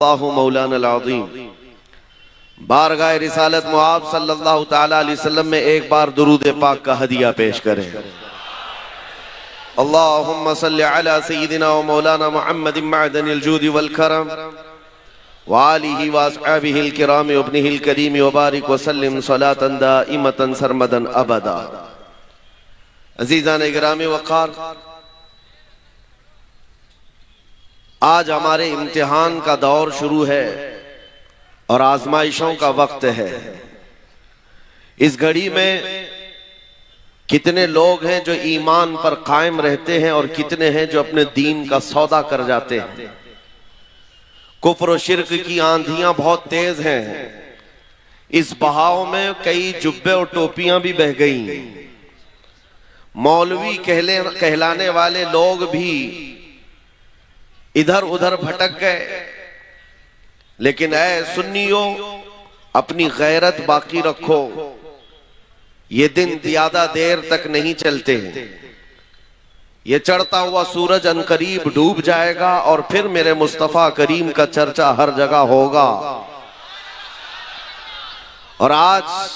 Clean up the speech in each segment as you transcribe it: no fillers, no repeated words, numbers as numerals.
अल्लाहु मौलाना अल-अज़ीम बारगाह रिसालत मुआब सल्लल्लाहु तआला अलैहि वसल्लम में एक बार दुरूद पाक का हदिया पेश करें। अल्लाहुम्मा सल्लि अला सय्यिदिना व मौलाना मुहम्मदिन मअदनिल जूदि वल करम व आलिहि व अस्हाबिहिल किराम व इब्निहिल करीम व बारिक व सल्लिम सलातन दाइमतन सरमदन अबदा। अज़ीज़ान गिरामी वक़ार, आज हमारे इम्तिहान का दौर शुरू है और आजमाइशों का वक्त है। इस घड़ी में कितने लोग हैं जो ईमान पर कायम रहते हैं और कितने हैं जो अपने दीन का सौदा कर जाते हैं। कुफ्र और शिर्क की आंधियां बहुत तेज हैं। इस बहाव में कई जुब्बे और टोपियां भी बह गई। मौलवी कहलाने वाले लोग भी इधर उधर भटक गए। लेकिन ऐ सुन्नियों, अपनी गैरत बाकी रखो। ये दिन ज्यादा देर तक नहीं चलते। ये चढ़ता हुआ सूरज अनकरीब डूब जाएगा और फिर मेरे मुस्तफा करीम का चर्चा हर जगह होगा। और आज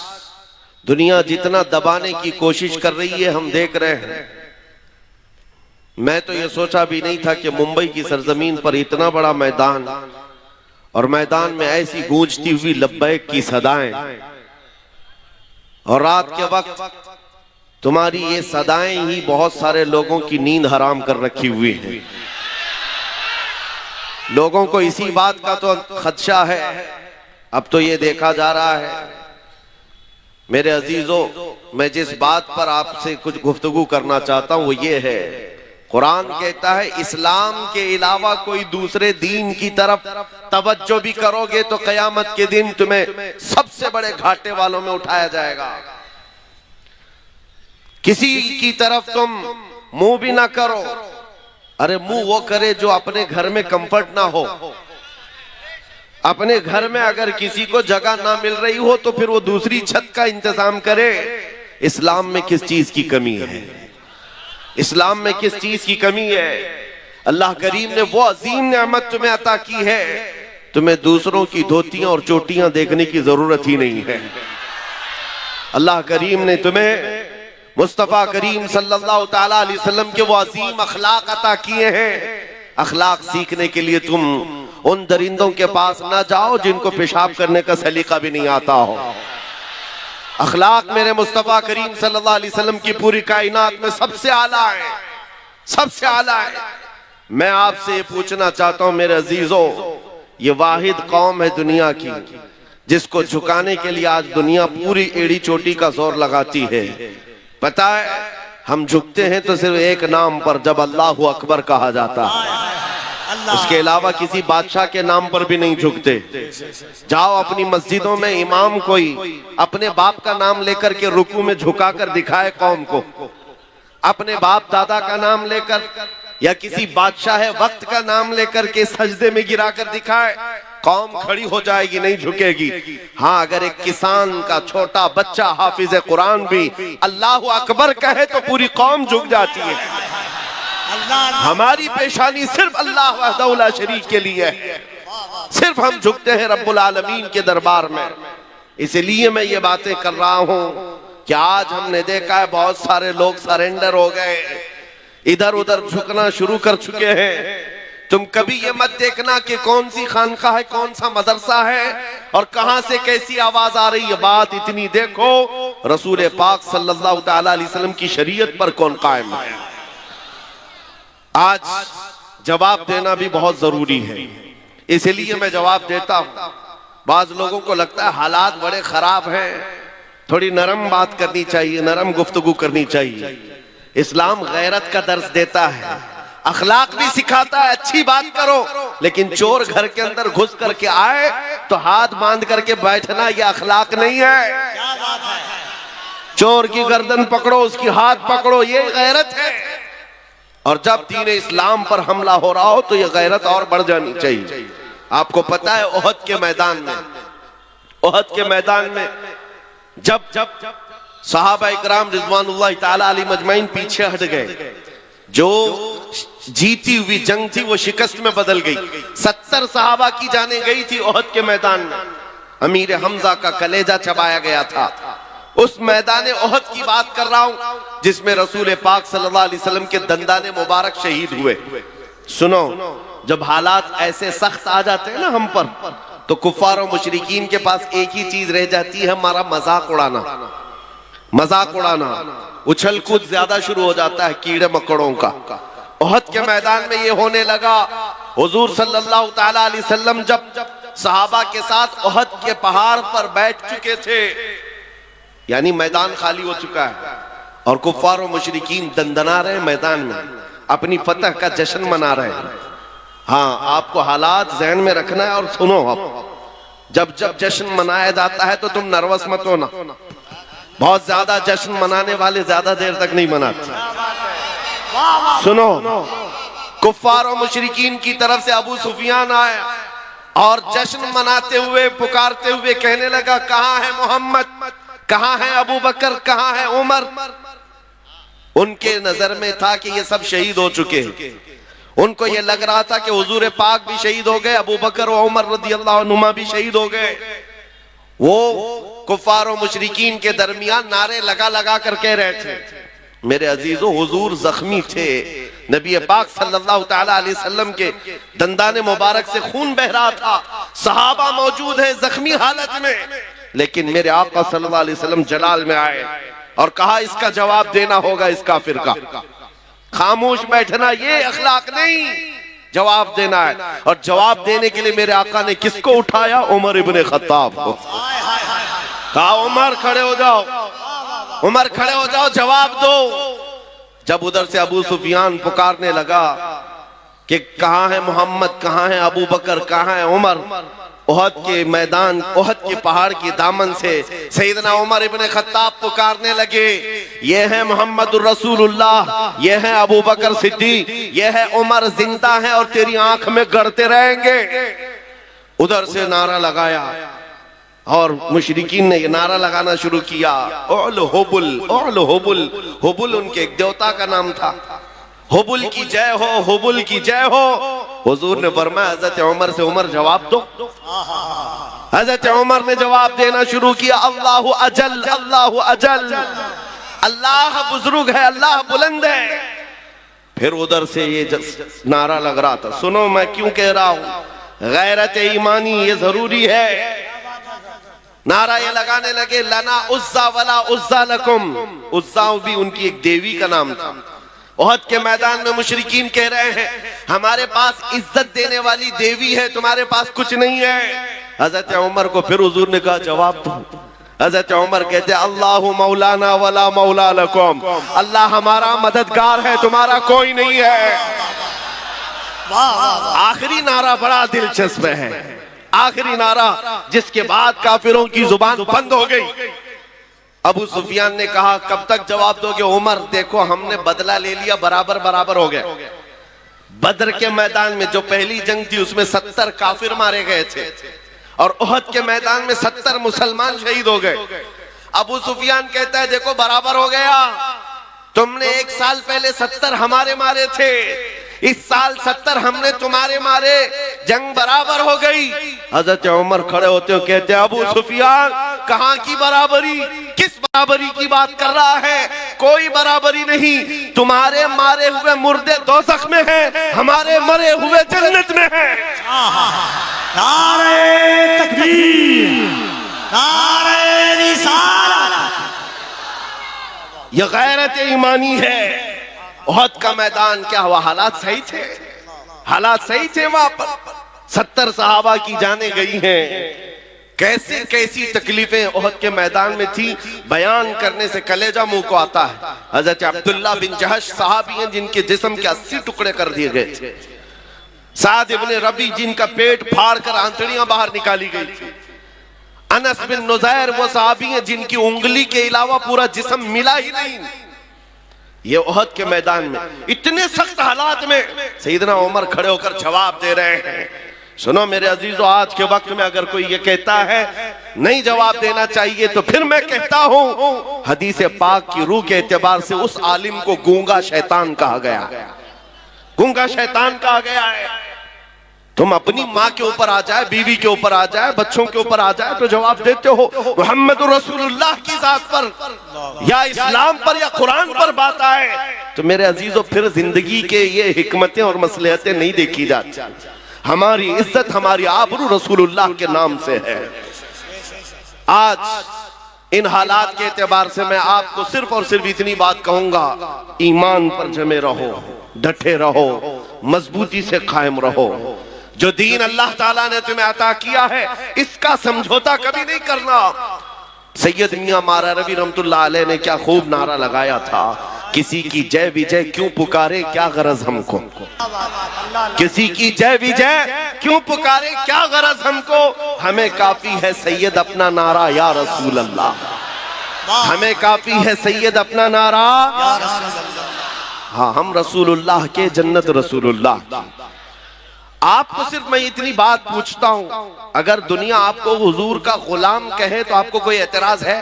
दुनिया जितना दबाने की कोशिश कर रही है हम देख रहे हैं। मैं तो ये सोचा भी नहीं था कि मुंबई की सरजमीन पर इतना बड़ा मैदान और मैदान में ऐसी गूंजती हुई लब्बैक की सदाएं, और रात के वक्त तुम्हारी ये सदाएं ही बहुत सारे लोगों की नींद हराम कर रखी हुई है। लोगों को इसी बात का तो खदशा है। अब तो ये देखा जा रहा है। मेरे अजीजों, मैं जिस बात पर आपसे कुछ गुफ्तगू करना चाहता हूं वो ये है, कुरान कहता है इस्लाम के अलावा कोई दूसरे दीन की तरफ तवज्जो भी करोगे तो कयामत के दिन तुम्हें सबसे बड़े घाटे वालों में उठाया जाएगा। किसी की तरफ तुम मुंह भी ना करो। अरे मुंह वो करे जो अपने घर में कंफर्ट ना हो। अपने घर में अगर किसी को जगह ना मिल रही हो तो फिर वो दूसरी छत का इंतजाम करे। इस्लाम में किस चीज की कमी है? इस्लाम में किस चीज की कमी है? अल्लाह करीम ने वो अजीम नेमत तुम्हें अता की है, तुम्हें दूसरों की धोतियां और चोटियां देखने की जरूरत ही नहीं है। अल्लाह करीम ने तुम्हें मुस्तफा करीम सल्लल्लाहु तआला अलैहि वसल्लम के वो अजीम अखलाक अता किए हैं। अखलाक सीखने के लिए तुम उन दरिंदों के पास ना जाओ जिनको पेशाब करने का सलीका भी नहीं आता हो। अखलाक मेरे मुस्तफा करीम सल्लल्लाहु अलैहि वसल्लम की पूरी कायनात में सबसे आला है, सबसे आला है। मैं आपसे ये पूछना चाहता हूं मेरे अजीजों, ये वाहिद कौम है दुनिया की जिसको झुकाने के लिए आज दुनिया पूरी एड़ी चोटी का जोर लगाती है। पता है, हम झुकते हैं तो सिर्फ एक नाम पर, जब अल्लाहु अकबर कहा जाता है। उसके अलावा किसी बादशाह के नाम पर भी नहीं झुकते। जाओ अपनी मस्जिदों में इमाम कोई अपने बाप का नाम लेकर के रुकू में झुकाकर दिखाए कौम को, अपने बाप दादा का नाम लेकर, या किसी बादशाह वक्त का नाम लेकर के सजदे में गिराकर दिखाए, कौम खड़ी हो जाएगी, नहीं झुकेगी। हाँ, अगर एक किसान का छोटा बच्चा हाफिज कुरान भी अल्लाहु अकबर कहे तो पूरी कौम झुक जाती है। हमारी पेशानी सिर्फ अल्लाह वहदहु ला शरीक के लिए है। सिर्फ हम झुकते हैं रब्बुल आलमीन के दरबार में। इसलिए मैं ये बातें कर रहा हूं कि आज हमने देखा है बहुत सारे लोग सरेंडर हो गए, इधर उधर झुकना शुरू कर चुके हैं। तुम कभी ये मत देखना कि कौन सी खानका है, कौन सा मदरसा है और कहां से कैसी आवाज आ रही है। बात इतनी देखो, रसूल पाक सल्लल्लाहु तआला अलैहि वसल्लम की शरीयत पर कौन कायम है। आज जवाब देना भी बहुत जरूरी है, इसलिए मैं जवाब देता हूं। बाज लोगों को लगता है हालात बड़े खराब हैं, थोड़ी नरम बात करनी चाहिए, नरम गुफ्तगू करनी चाहिए। इस्लाम गैरत का दर्स देता है, अखलाक भी सिखाता है। अच्छी बात करो, लेकिन चोर घर के अंदर घुस करके आए तो हाथ बांध करके बैठना यह अखलाक नहीं है। चोर की गर्दन पकड़ो, उसकी हाथ पकड़ो, ये गैरत है। और जब दीन इस्लाम पर हमला हो रहा हो तो यह गैरत और बढ़ जानी चाहिए। आपको पता है ओहद के मैदान में, ओहद के मैदान में जब सहाबा इकराम रिज़वानुल्लाह ताला अलैहिम अजमईन पीछे हट गए, जो जीती हुई जंग थी वो शिकस्त में बदल गई। 70 सहाबा की जाने गई थी ओहद के मैदान में, अमीर हमजा का कलेजा चबाया गया था। उस मैदान ओहद की बात कर रहा हूं जिसमें रसूल पाक सल्लल्लाहु अलैहि वसल्लम के दंदाने मुबारक शहीद हुए। सुनो, जब हालात ऐसे सख्त आ जाते हैं ना हम पर, तो कुफ्फार और मुशरिकीन के पास एक ही चीज रह जाती है, हमारा मजाक उड़ाना। मजाक उड़ाना, उछल कूद ज्यादा शुरू हो जाता है कीड़े मकड़ों का। ओहद के मैदान में ये होने लगा। हुजूर सल्लल्लाहु ताला अलैहि वसल्लम जब सहाबा के साथ ओहद के पहाड़ पर बैठ चुके थे, यानी मैदान खाली हो चुका है और कुफ्फार और मुशरिकीन दंदना रहे मैदान में, अपनी फतह का जश्न मना रहे हैं। हाँ, आपको हालात ज़हन में रखना है और सुनो, अब जब जब जश्न मनाया जाता है तो तुम नर्वस मत होना। बहुत ज्यादा जश्न मनाने वाले ज्यादा देर तक नहीं मनाते। सुनो, कुफ्फार और मुशरिकीन की तरफ से अबू सुफियान आया और जश्न मनाते हुए पुकारते हुए कहने लगा, कहां है मोहम्मद, कहां है अबू बकर, कहां है उमर। उनके नजर में था कि ये सब शहीद हो चुके हैं। उनको ये लग रहा था कि हुजूर पाक भी शहीद हो गए, अबू बकर और उमर रदियल्लाहु अन्हुमा भी शहीद हो गए। वो कुफ्फार और मुशरिकीन के दरमियान नारे लगा लगा कर कह रहे थे, मेरे अजीजों, हुजूर जख्मी थे, नबी पाक सल्लल्लाहु ताला अलैहि वसल्लम के दंदाने मुबारक से खून बह रहा था, सहाबा मौजूद है जख्मी हालत में, लेकिन मेरे आका सल्लल्लाहु अलैहि वसल्लम जलाल में आए और कहा इसका जवाब देना होगा इस काफिर का। खामोश बैठना ये अखलाक नहीं, जवाब देना है। और जवाब देने के लिए मेरे आका ने किसको उठाया? उमर इब्ने खत्ताब को। कहा उमर खड़े हो जाओ, उमर खड़े हो जाओ, जवाब दो। जब उधर से अबू सुफियान पुकारने लगा कि कहां है मोहम्मद, कहां है अबू बकर, कहां है उमर, ओहद के मैदान, ओहद के पहाड़ की दामन से सैयदना उमर इब्ने खत्ताब पुकारने लगे, ये है मोहम्मदुर रसूलुल्लाह, ये है अबू बकर सिद्दीक, ये है उमर, जिंदा है और तेरी आंख में गड़ते रहेंगे। उधर से नारा लगाया और मुशरिकीन ने ये नारा लगाना शुरू किया, ओल हुबुल, ओल हुबुल। हुबुल उनके एक देवता का नाम था। हुबुल की जय हो, हुबुल की जय हो। हुजूर ने फरमाया हजरत उमर से, उमर जवाब दो। हजरत उमर ने जवाब देना शुरू किया, अल्लाहु अजल, अल्लाहु अजल, अल्लाह बुजुर्ग है, अल्लाह बुलंद है। फिर उधर से ये नारा लग रहा था। सुनो मैं क्यों कह रहा हूं, गैरत ईमानी ये जरूरी है। नारा ये लगाने लगे, लना उज्जा वला उज्जा लकुम। उज्जा भी उनकी एक देवी का नाम था। ओहद के मैदान में मुशरिकीन कह रहे हैं, हमारे पास इज्जत देने वाली देवी है, तुम्हारे पास कुछ नहीं है। हजरत उमर को फिर हुजूर ने कहा जवाब दो। हजरत उमर कहते, अल्लाहु मौलाना वला मौला लकुम, अल्लाह हमारा मददगार है, तुम्हारा कोई नहीं है। आखिरी नारा बड़ा दिलचस्प है, आखिरी नारा जिसके बाद काफिरों की जुबान बंद हो गई। अबू सुफियान ने कहा, कब तक जवाब दोगे? उमर देखो, हमने बदला ले लिया, बराबर बराबर हो गया। बद्र के मैदान में जो पहली जंग थी उसमें 70 काफिर मारे गए थे और ओहद के मैदान में 70 मुसलमान शहीद हो गए। अबू सुफियान कहता है, देखो बराबर हो गया, तुमने एक साल पहले 70 हमारे मारे थे, इस साल 70 हमने तुम्हारे मारे, जंग बराबर हो गई। हजरत उमर खड़े होते हो कहते हैं, अबू सुफियान कहां की बराबरी, किस बराबरी की बात कर रहा है? कोई बराबरी नहीं, तुम्हारे मारे हुए मुर्दे दोज़ख में हैं, हमारे मरे हुए जन्नत में हैं। नारे तकबीर, नारे रिसालत। यह गैरत ईमानी है। ओहद का मैदान क्या हुआ? हालात सही थे, हालात सही थे। वहां पर 70 सहाबा की जाने गई हैं। कैसे कैसी तकलीफें ओहद के मैदान में थी, बयान करने से कलेजा मुंह को आता है। हजरत अब्दुल्ला बिन जहश सहाबी हैं जिनके जिस्म के 80 टुकड़े कर दिए गए थे। साद इब्ने रबी जिनका पेट फाड़ कर आंतड़ियां बाहर निकाली गई थी। अनस बिन नुज़ैर वो सहाबी हैं जिनकी उंगली के अलावा पूरा जिस्म मिला ही नहीं। ये ओहद के मैदान में इतने सख्त हालात में सैयदना उमर खड़े होकर जवाब दे रहे हैं। सुनो मेरे अजीजों, आज के वक्त में अगर कोई ये कहता है नहीं जवाब देना चाहिए, तो फिर मैं कहता हूं हदीस पाक की रूह के एतबार से उस आलिम को गूंगा शैतान कहा गया। गूंगा शैतान कहा गया है। तुम अपनी माँ के ऊपर आ जाए, बीवी के ऊपर आ जाए, बच्चों के ऊपर आ जाए तो जवाब देते हो। मोहम्मद रसूलुल्लाह की जात पर या इस्लाम पर या कुरान पर बात आए तो मेरे अजीजों फिर जिंदगी के ये हिकमतें और मसलहतें नहीं देखी जाती। हमारी इज्जत, हमारी आबरू रसूलुल्लाह के नाम से है। आज इन हालात के एतबार से मैं आपको सिर्फ और सिर्फ इतनी बात कहूंगा, ईमान पर जमे रहो, डटे रहो, मजबूती से कायम रहो। जो दीन अल्लाह ताला ने तुम्हें अता किया है इसका समझौता कभी नहीं करना। सैयद मियां मारा रवि रहमतुल्लाह अलैह ने क्या खूब नारा लगाया था, किसी की जय विजय क्यों पुकारे क्या गरज हमको, किसी की जय विजय क्यों पुकारे क्या गरज हमको, हमें काफी है सैयद अपना नारा या रसूल अल्लाह, हमें काफी है सैयद अपना नारा। हाँ, हम रसूलुल्लाह के, जन्नत रसूलुल्लाह की। आपको सिर्फ मैं इतनी बात पूछता हूं, अगर दुनिया आपको हुजूर का गुलाम कहे तो आपको कोई एतराज है?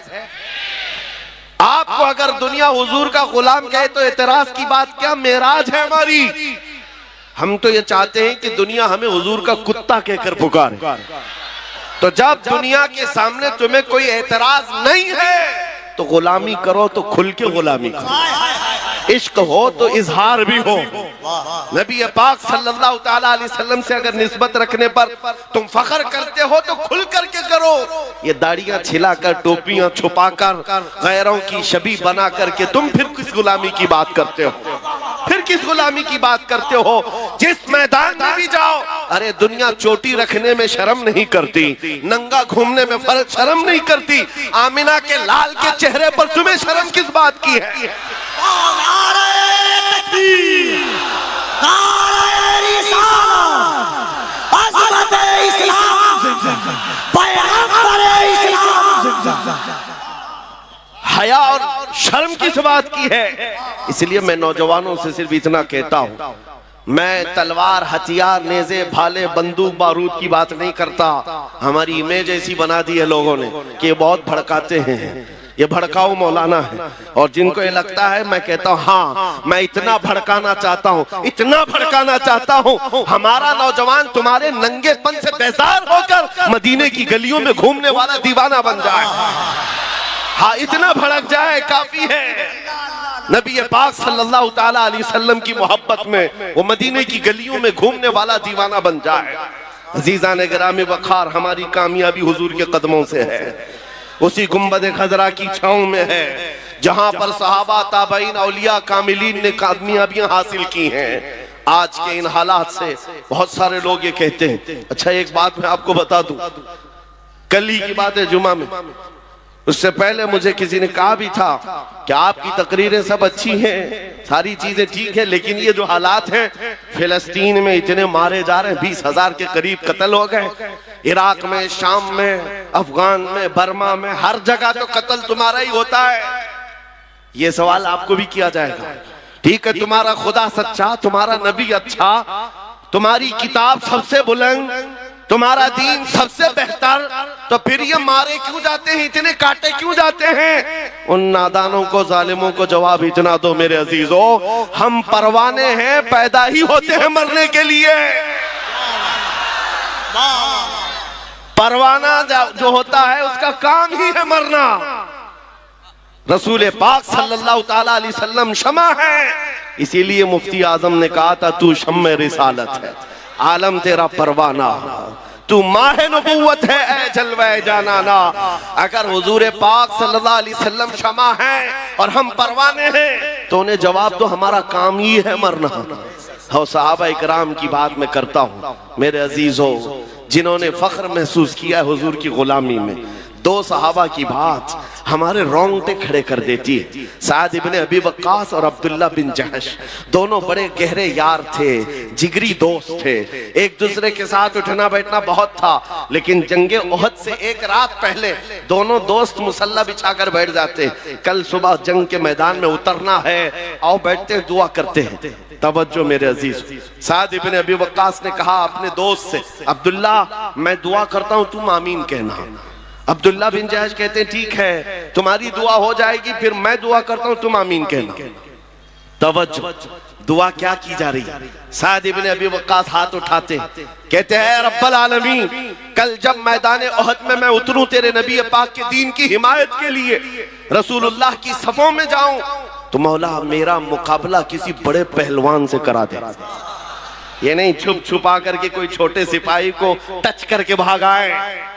आपको अगर दुनिया हुजूर का गुलाम कहे तो एतराज की बात क्या? मेराज है हमारी। हम तो ये चाहते हैं कि दुनिया हमें हुजूर का कुत्ता कहकर पुकारे। तो जब दुनिया के सामने तुम्हें कोई एतराज नहीं है तो गुलामी करो तो खुल के गुलामी करो। इश्क हो तो इजहार भी हो। नबी पाक सल्लल्लाहु ताला अलैहि वसल्लम से अगर निस्बत रखने पर तुम फख्र करते हो तो खुल करके करो। ये दाढ़ियां छिलाकर, टोपियां छुपाकर, गैरों की शबी बना करके तुम फिर किस गुलामी की बात करते हो? फिर किस गुलामी की बात करते हो? जिस मैदान में भी जाओ, अरे दुनिया चोटी रखने में शर्म नहीं करती, नंगा घूमने में शर्म नहीं करती, आमिना के लाल के चेहरे पर तुम्हें शर्म किस बात की है? हया और शर्म किस बात की है? इसलिए मैं नौजवानों से सिर्फ इतना कहता हूं, मैं तलवार, हथियार, नेज़े, भाले, बंदूक, बारूद की बात नहीं करता। हमारी इमेज ऐसी बना दी है लोगों ने कि ये बहुत भड़काते हैं, ये भड़काऊ मौलाना है। और जिनको ये लगता है, मैं कहता हूँ हाँ, मैं इतना भड़काना चाहता हूँ, इतना भड़काना चाहता हूँ, हमारा नौजवान तुम्हारे नंगेपन से बेजार होकर मदीने की गलियों में घूमने वाला दीवाना बन जाए। हाँ, इतना भड़क जाए काफी है। नबी पाक सल्लल्लाहु ताला अलैहि वसल्लम की मोहब्बत में वो मदीने की गलियों में घूमने वाला दीवाना बन जाए। अजीज़ान गिरामी वक़ार, हमारी कामयाबी हुजूर के कदमों से है, उसी गुंबद खजरा की छांव में है जहां पर सहाबा, ताबईन, औलिया, कामिलीन ने कामयाबियां हासिल की हैं। आज के इन हालात से बहुत सारे लोग ये कहते हैं। अच्छा, एक बात मैं आपको बता दूं, कल ही की बात है, जुमा में, उससे पहले मुझे किसी ने कहा भी था कि आपकी तकरीरें सब अच्छी हैं, सारी चीजें ठीक है, लेकिन ये जो हालात हैं, फिलिस्तीन में इतने मारे जा रहे हैं, 20,000 के करीब कत्ल हो गए, इराक में, शाम में, अफगान में, बर्मा में, हर जगह तो कत्ल तुम्हारा ही होता है। ये सवाल आपको भी किया जाएगा। ठीक है, तुम्हारा खुदा सच्चा, तुम्हारा नबी अच्छा, तुम्हारी किताब सबसे बुलंद, तुम्हारा दीन सबसे बेहतर, तो फिर ये मारे क्यों जाते हैं, इतने काटे क्यों जाते हैं? उन नादानों को, जालिमों को जवाब इतना दो मेरे अजीजों, हम परवाने हैं, पैदा ही होते हैं मरने के लिए। परवाना जो होता है उसका काम ही है मरना। रसूल पाक सल्लल्लाहु ताला अलैहि वसल्लम शमा है, इसीलिए मुफ्ती आजम ने कहा था, तू शम्मे रिसालत है, आलम तेरा परवाना, तू माहे नबुव्वत है, ऐ जलवे जानाना। अगर हुजूर पाक सल्लल्लाहु अलैहि वसल्लम शमा है और हम परवाने हैं तो उन्हें जवाब दो, हमारा काम ही है मरना। और सहाबा इकराम की बात मैं करता हूँ मेरे अजीजों, जिन्होंने फख्र महसूस किया हुजूर की गुलामी में। दो सहाबा की बात हमारे रोंगटे खड़े कर देती है। साद इब्ने अबी वक्कास और अब्दुल्ला बिन जहश, दोनों बड़े गहरे यार थे, जिगरी दोस्त थे, एक दूसरे के साथ उठना बैठना बहुत था। लेकिन जंगे उहद से एक रात पहले दोनों दोस्त मुसल्ला बिछाकर बैठ जाते, कल सुबह जंग के मैदान में उतरना है, आओ बैठते दुआ करते हैं। तवज्जो मेरे अजीज, साद इब्ने अबी वक्कास ने कहा अपने दोस्त से, अब्दुल्ला मैं दुआ करता हूं, तुम आमीन कहना। अब्दुल्ला बिन जहश कहते हैं ठीक है, तुम्हारी दुआ हो जाएगी, फिर मैं दुआ करता हूं, तुम आमीन कहना। तवज्जो, दुआ क्या की जा रही? साद इब्ने अबी वक्कास हाथ उठाते कहते हैं रब्बल आलमीन, कल जब मैदान ओहद में मैं उतरूं तेरे नबी पाक के दीन की हिमायत के लिए, रसूलुल्लाह की सफों में जाऊं, तो मौला मेरा मुकाबला किसी बड़े पहलवान से करा दे। ये नहीं छुप छुपा करके कोई छोटे सिपाही को टच करके भागाए,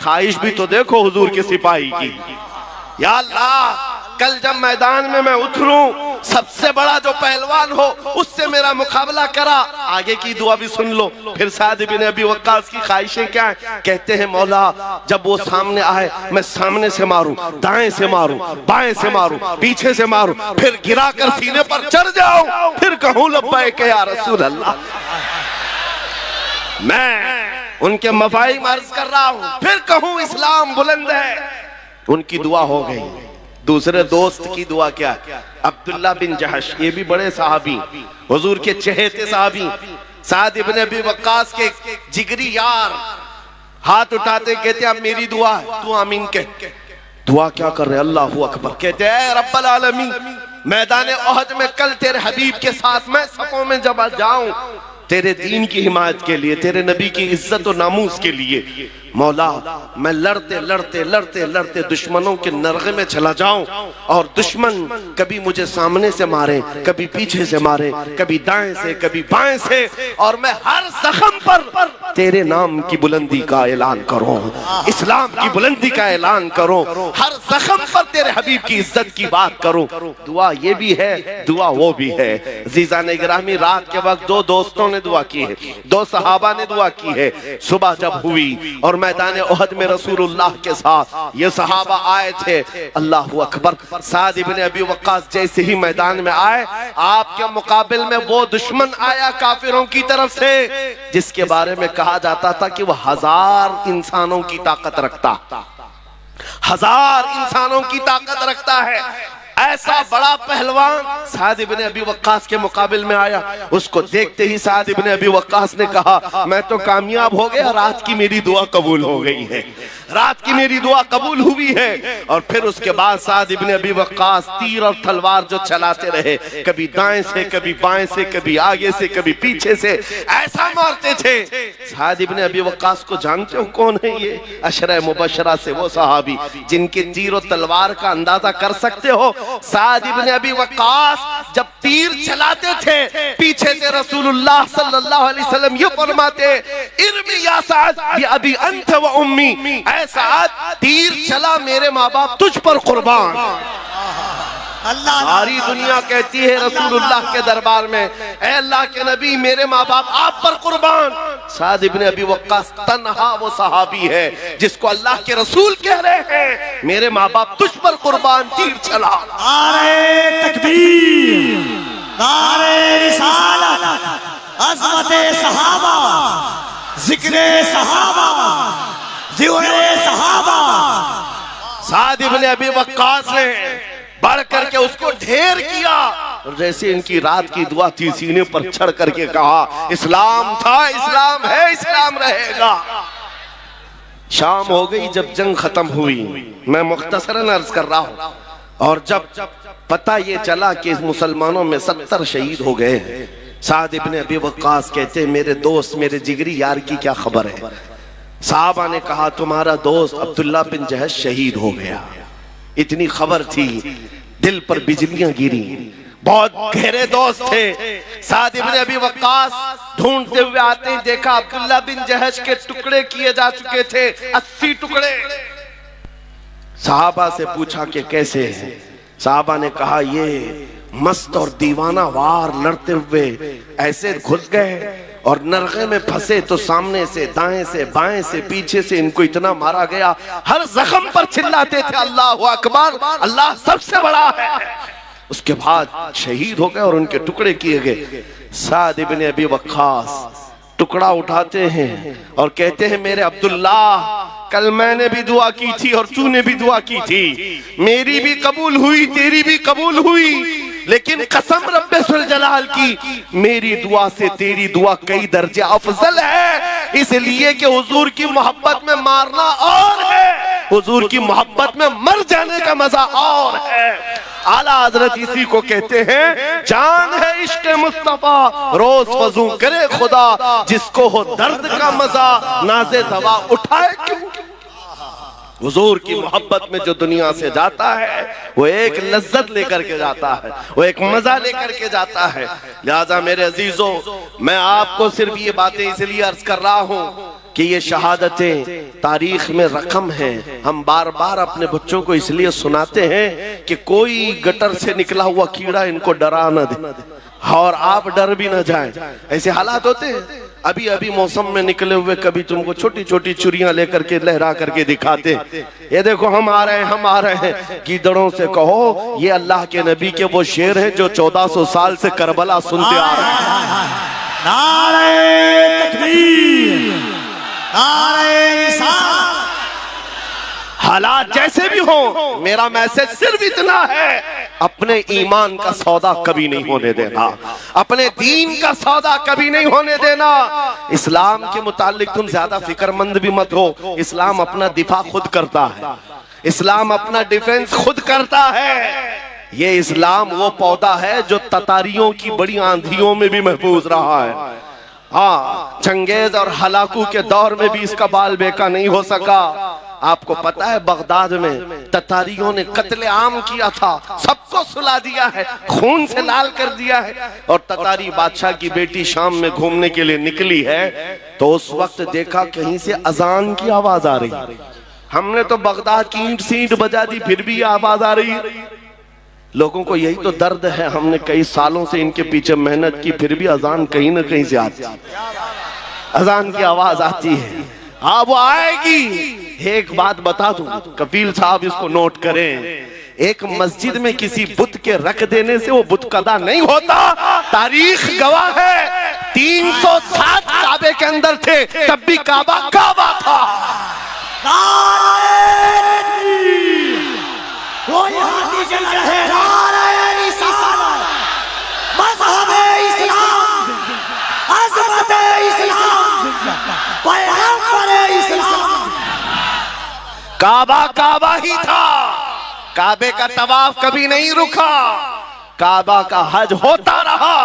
ख्वाहिश भी तो देखो हुजूर के सिपाही की। या अल्लाह, कल जब मैदान में मैं उतरूं, सबसे बड़ा जो पहलवान हो उससे मेरा मुकाबला करा। आगे की दुआ भी सुन लो। फिर साद इब्ने अबी वक्कास की ख्वाहिशें क्या है? कहते हैं मौला जब वो सामने आए मैं सामने से मारूं, दाएं से मारूं, बाएं से मारूं, पीछे से मारूं, फिर गिरा कर सीने पर चढ़ जाऊं, फिर कहूं लब्बैक या रसूल अल्लाह। मैं उनके मफाहिम अर्ज कर रहा हूं, फिर कहूं इस्लाम बुलंद है। उनकी दुआ हो गई। दूसरे दोस्त की दुआ क्या? अब्दुल्ला बिन जहश, ये भी बड़े सहाबी, हुजूर के चहेते सहाबी, साद इब्ने अबी वक्कास के जिगरी यार, हाथ उठाते कहते अब मेरी दुआ है, तू आमीन कह। दुआ क्या कर रहे? अल्लाहू अकबर। कहते हैं रब्बल आलमीन, मैदान ओहद में कल तेरे हबीब के साथ मैं सफों में जब जाऊं, तेरे दीन की हिमायत के लिए, तेरे नबी की इज्जत और नामूस के लिए, मौला मैं लड़ते लड़ते लड़ते लड़ते दुश्मनों के नरगे में चला जाऊं, और दुश्मन कभी मुझे सामने से मारे, कभी पीछे से मारे, कभी दाएं से, कभी बाएं से, और मैं हर जख्म पर तेरे नाम की बुलंदी का ऐलान करूं, इस्लाम की बुलंदी का ऐलान करूं, हर जख्म पर तेरे हबीब की इज्जत की बात करूं। दुआ ये भी है, दुआ वो भी है। अज़ीज़ान गिरामी, रात के वक्त दो दोस्तों ने दुआ की है, दो सहाबा ने दुआ की है। सुबह जब हुई और मैदान ओहद में रसूलुल्लाह के साथ ये सहाबा आए थे, अल्लाहू अकबर, साद इब्ने अबी वक्कास जैसे ही मैदान में आए, आपके मुकाबिल में वो दुश्मन आया काफिरों की तरफ से जिसके बारे में कहा जाता था कि वो 1000 इंसानों की ताकत रखता, 1000 इंसानों की ताकत रखता है। ऐसा बड़ा पहलवान साद इब्ने अबी वक्कास के मुकाबिल में आया। उसको देखते ही साद इब्ने अबी वक्कास ने कहा मैं तो कामयाब हो गया, रात की मेरी दुआ कबूल हो गई है, रात की मेरी दुआ कबूल हुई है। और फिर उसके बाद साद इब्ने अबी वक्कास तीर और तलवार जो चलाते रहे, कभी दाएं से, कभी बाएं से, कभी आगे से, कभी पीछे से, ऐसा मारते थे। साद इब्ने अबी वक्कास को जानते हो कौन है? ये अशरा मुबशरा से वो सहाबी जिनके तीर और तलवार का अंदाजा कर सकते हो। साद इब्ने अबी वक्कास जब तीर चलाते थे, पीछे से रसूलुल्लाह सल्लल्लाहु अलैहि वसल्लम ये फरमाते इरमी या साद या अबी अंत व उम्मी, ऐ साद तीर चला मेरे माँ बाप तुझ पर कुर्बान। सारी दुनिया कहती है रसूलुल्लाह के दरबार में, ऐ अल्लाह के नबी मेरे माँ बाप आप पर कुर्बान। साद इब्ने अबी वक्कास तन्हा वो सहाबी है जिसको अल्लाह के रसूल कह रहे हैं मेरे माँ बाप तुझ पर कुर्बान, तीर चला। नारे तकबीर, नारे रिसालत, अज़मते सहाबा, जिक्रे सहाबा, जिक्रे सहाबा। साद इब्ने अबी वक्कास ने बढ़ करके उसको ढेर किया, और जैसे इनकी रात की दुआ थी सीने पर चढ़ करके कहा इस्लाम था, इस्लाम है, इस्लाम रहेगा। शाम हो गई जब जंग खत्म हुई, मैं मुख्तसरन अर्ज कर रहा हूं, और जब पता ये चला कि मुसलमानों में 70 शहीद हो गए हैं, साद इब्ने अबी वक्कास कहते मेरे दोस्त, मेरे जिगरी यार की क्या खबर है? साहबा ने कहा तुम्हारा दोस्त अब्दुल्ला बिन जहश शहीद हो गया। इतनी खबर थी, दिल पर बिजलियां गिरी। बहुत गहरे दोस्त थे। साद इब्ने अबी वक्कास ढूंढते हुए आते ही देखा अब्दुल्ला बिन जहश के टुकड़े किए जा चुके थे, 80 टुकड़े। साहबा से पूछा कि कैसे हैं? साहबा ने कहा ये मस्त और दीवाना वार लड़ते हुए ऐसे घुस गए और नरगे में फंसे तो सामने से, दाएं से, बाएं से, पीछे से इनको इतना मारा गया, हर जख्म पर चिल्लाते थे अल्लाहु अकबर, अल्लाह सबसे बड़ा है। उसके बाद शहीद हो गए और उनके टुकड़े किए गए। साद इब्ने अबी वक्कास टुकड़ा उठाते हैं और कहते हैं मेरे अब्दुल्ला, कल मैंने भी दुआ की थी और तूने भी दुआ की थी, मेरी भी कबूल हुई, तेरी भी कबूल हुई, लेकिन कसम रब्बे सुल जलाल की मेरी दुआ से तेरी दुआ कई दर्जे अफजल है, इसलिए कि हुजूर की मोहब्बत में मारना और है हुजूर की मोहब्बत में मर जाने का मजा और है। आला हजरत इसी को कहते हैं, जान है इश्क मुस्तफा रोज वजू करे खुदा, जिसको हो दर्द का मजा नाज़े दवा उठाए क्यों। हुजूर की मोहब्बत में जो दुनिया से जाता है वो एक लज्जत लेकर के जाता है, वो एक मजा लेकर के जाता है। लिहाजा मेरे अजीजों, मैं आपको सिर्फ ये बातें इसलिए अर्ज कर रहा हूँ कि ये शहादतें तारीख में रकम हैं। हम बार बार अपने बच्चों को इसलिए सुनाते हैं कि कोई गटर से निकला हुआ कीड़ा इनको डरा न दे और आप डर भी न जाएं। ऐसे हालात होते हैं। अभी अभी मौसम में निकले हुए कभी तुमको छोटी छोटी चुरियां लेकर के लहरा करके दिखाते, ये देखो हम आ रहे हैं, हम आ रहे हैं। गीदड़ों से कहो ये अल्लाह के नबी के वो शेर हैं जो 1400 साल से करबला सुनते आ रहे हैं। नारे तकबीर, नारे रिसालत। हालात जैसे भी हो, मेरा मैसेज सिर्फ इतना है, अपने ईमान का सौदा कभी नहीं होने देना, अपने दीन का सौदा कभी नहीं होने देना। इस्लाम के मुतालिक तुम ज्यादा फिक्रमंद भी मत हो। इस्लाम अपना दिफा खुद करता है, इस्लाम अपना डिफेंस खुद करता है। ये इस्लाम वो पौधा है जो ततारियों की बड़ी आंधियों में भी महफूज रहा है। हाँ, चंगेज और हलाकू के दौर में भी इसका बाल बेका नहीं हो सका। आपको पता है बगदाद में ततारियों ने कत्ले आम किया था, सबको सुला दिया है, खून से लाल कर दिया है। और ततारी बादशाह की बेटी शाम में घूमने के लिए निकली है तो उस वक्त देखा कहीं से अजान की आवाज आ रही। हमने तो बगदाद की ईंट सींट बजा दी, फिर भी आवाज आ रही है। लोगों को यही तो दर्द है, हमने कई सालों से इनके पीछे मेहनत की, फिर भी अजान कहीं ना कहीं से आती, अजान की आवाज आती है। हाँ वो आएगी। एक बात बता दूं, कफील साहब इसको नोट करें, एक मस्जिद में किसी बुत के रख देने से वो बुत कदा नहीं होता। तारीख गवाह है 307 काबे के अंदर थे, तब भी काबा काबा था। कोई हाथी चल रहे, नारे रिसालत, मज़हब-ए इस्लाम, अज़मत-ए इस्लाम, पैगंबर-ए इस्लाम। काबा काबा ही था, काबे का तवाफ कभी नहीं रुका, काबा का हज होता रहा।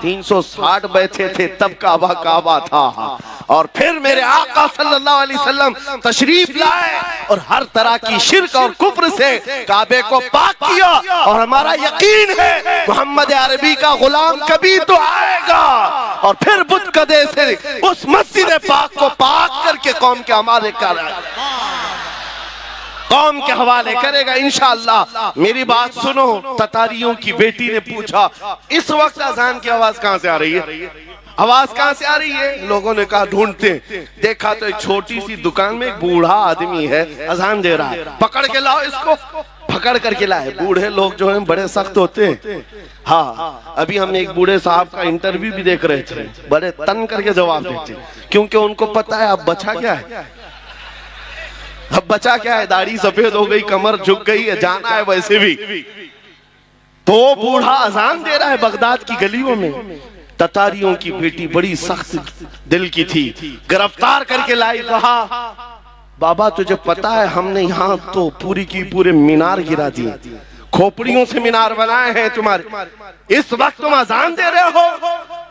360 बैठे थे तब काबा काबा था। और फिर मेरे आका सल्लल्लाहु अलैहि वसल्लम तशरीफ लाए और हर तरह की शिर्क और कुफ्र से काबे को पाक किया। और हमारा यकीन है मोहम्मद अरबी का गुलाम कभी तो आएगा और फिर बुत कदे से उस मस्जिद पाक को पाक करके कौम के हवाले करेगा, कौम के हवाले करेगा इंशाअल्लाह। मेरी बात सुनो, ततारियों की बेटी ने पूछा इस वक्त अजान की आवाज कहां से आ रही है, आवाज कहां से आ रही है। लोगों ने कहा ढूंढते, देखा तो एक छोटी सी दुकान में एक बूढ़ा आदमी है अजान दे रहा है, पकड़ के लाओ इसको। पकड़ करके लाए। बूढ़े लोग जो हैं बड़े सख्त होते हैं। हाँ, अभी हम एक बूढ़े साहब का इंटरव्यू भी देख रहे थे, बड़े तन करके जवाब देते, क्योंकि उनको पता है अब बचा क्या है, अब बचा क्या है, दाढ़ी सफेद हो गई, कमर झुक गई है, जाना है वैसे भी। तो बूढ़ा अजान दे रहा है बगदाद की गलियों में। ततारियों की बेटी बड़ी सख्त दिल की थी, गिरफ्तार करके लाई। कहा बाबा तुझे पता है हमने यहाँ तो पूरी की पूरे मीनार गिरा दिए, खोपड़ियों से मीनार बनाए हैं तुम्हारे, इस वक्त तुम अजान दे रहे हो।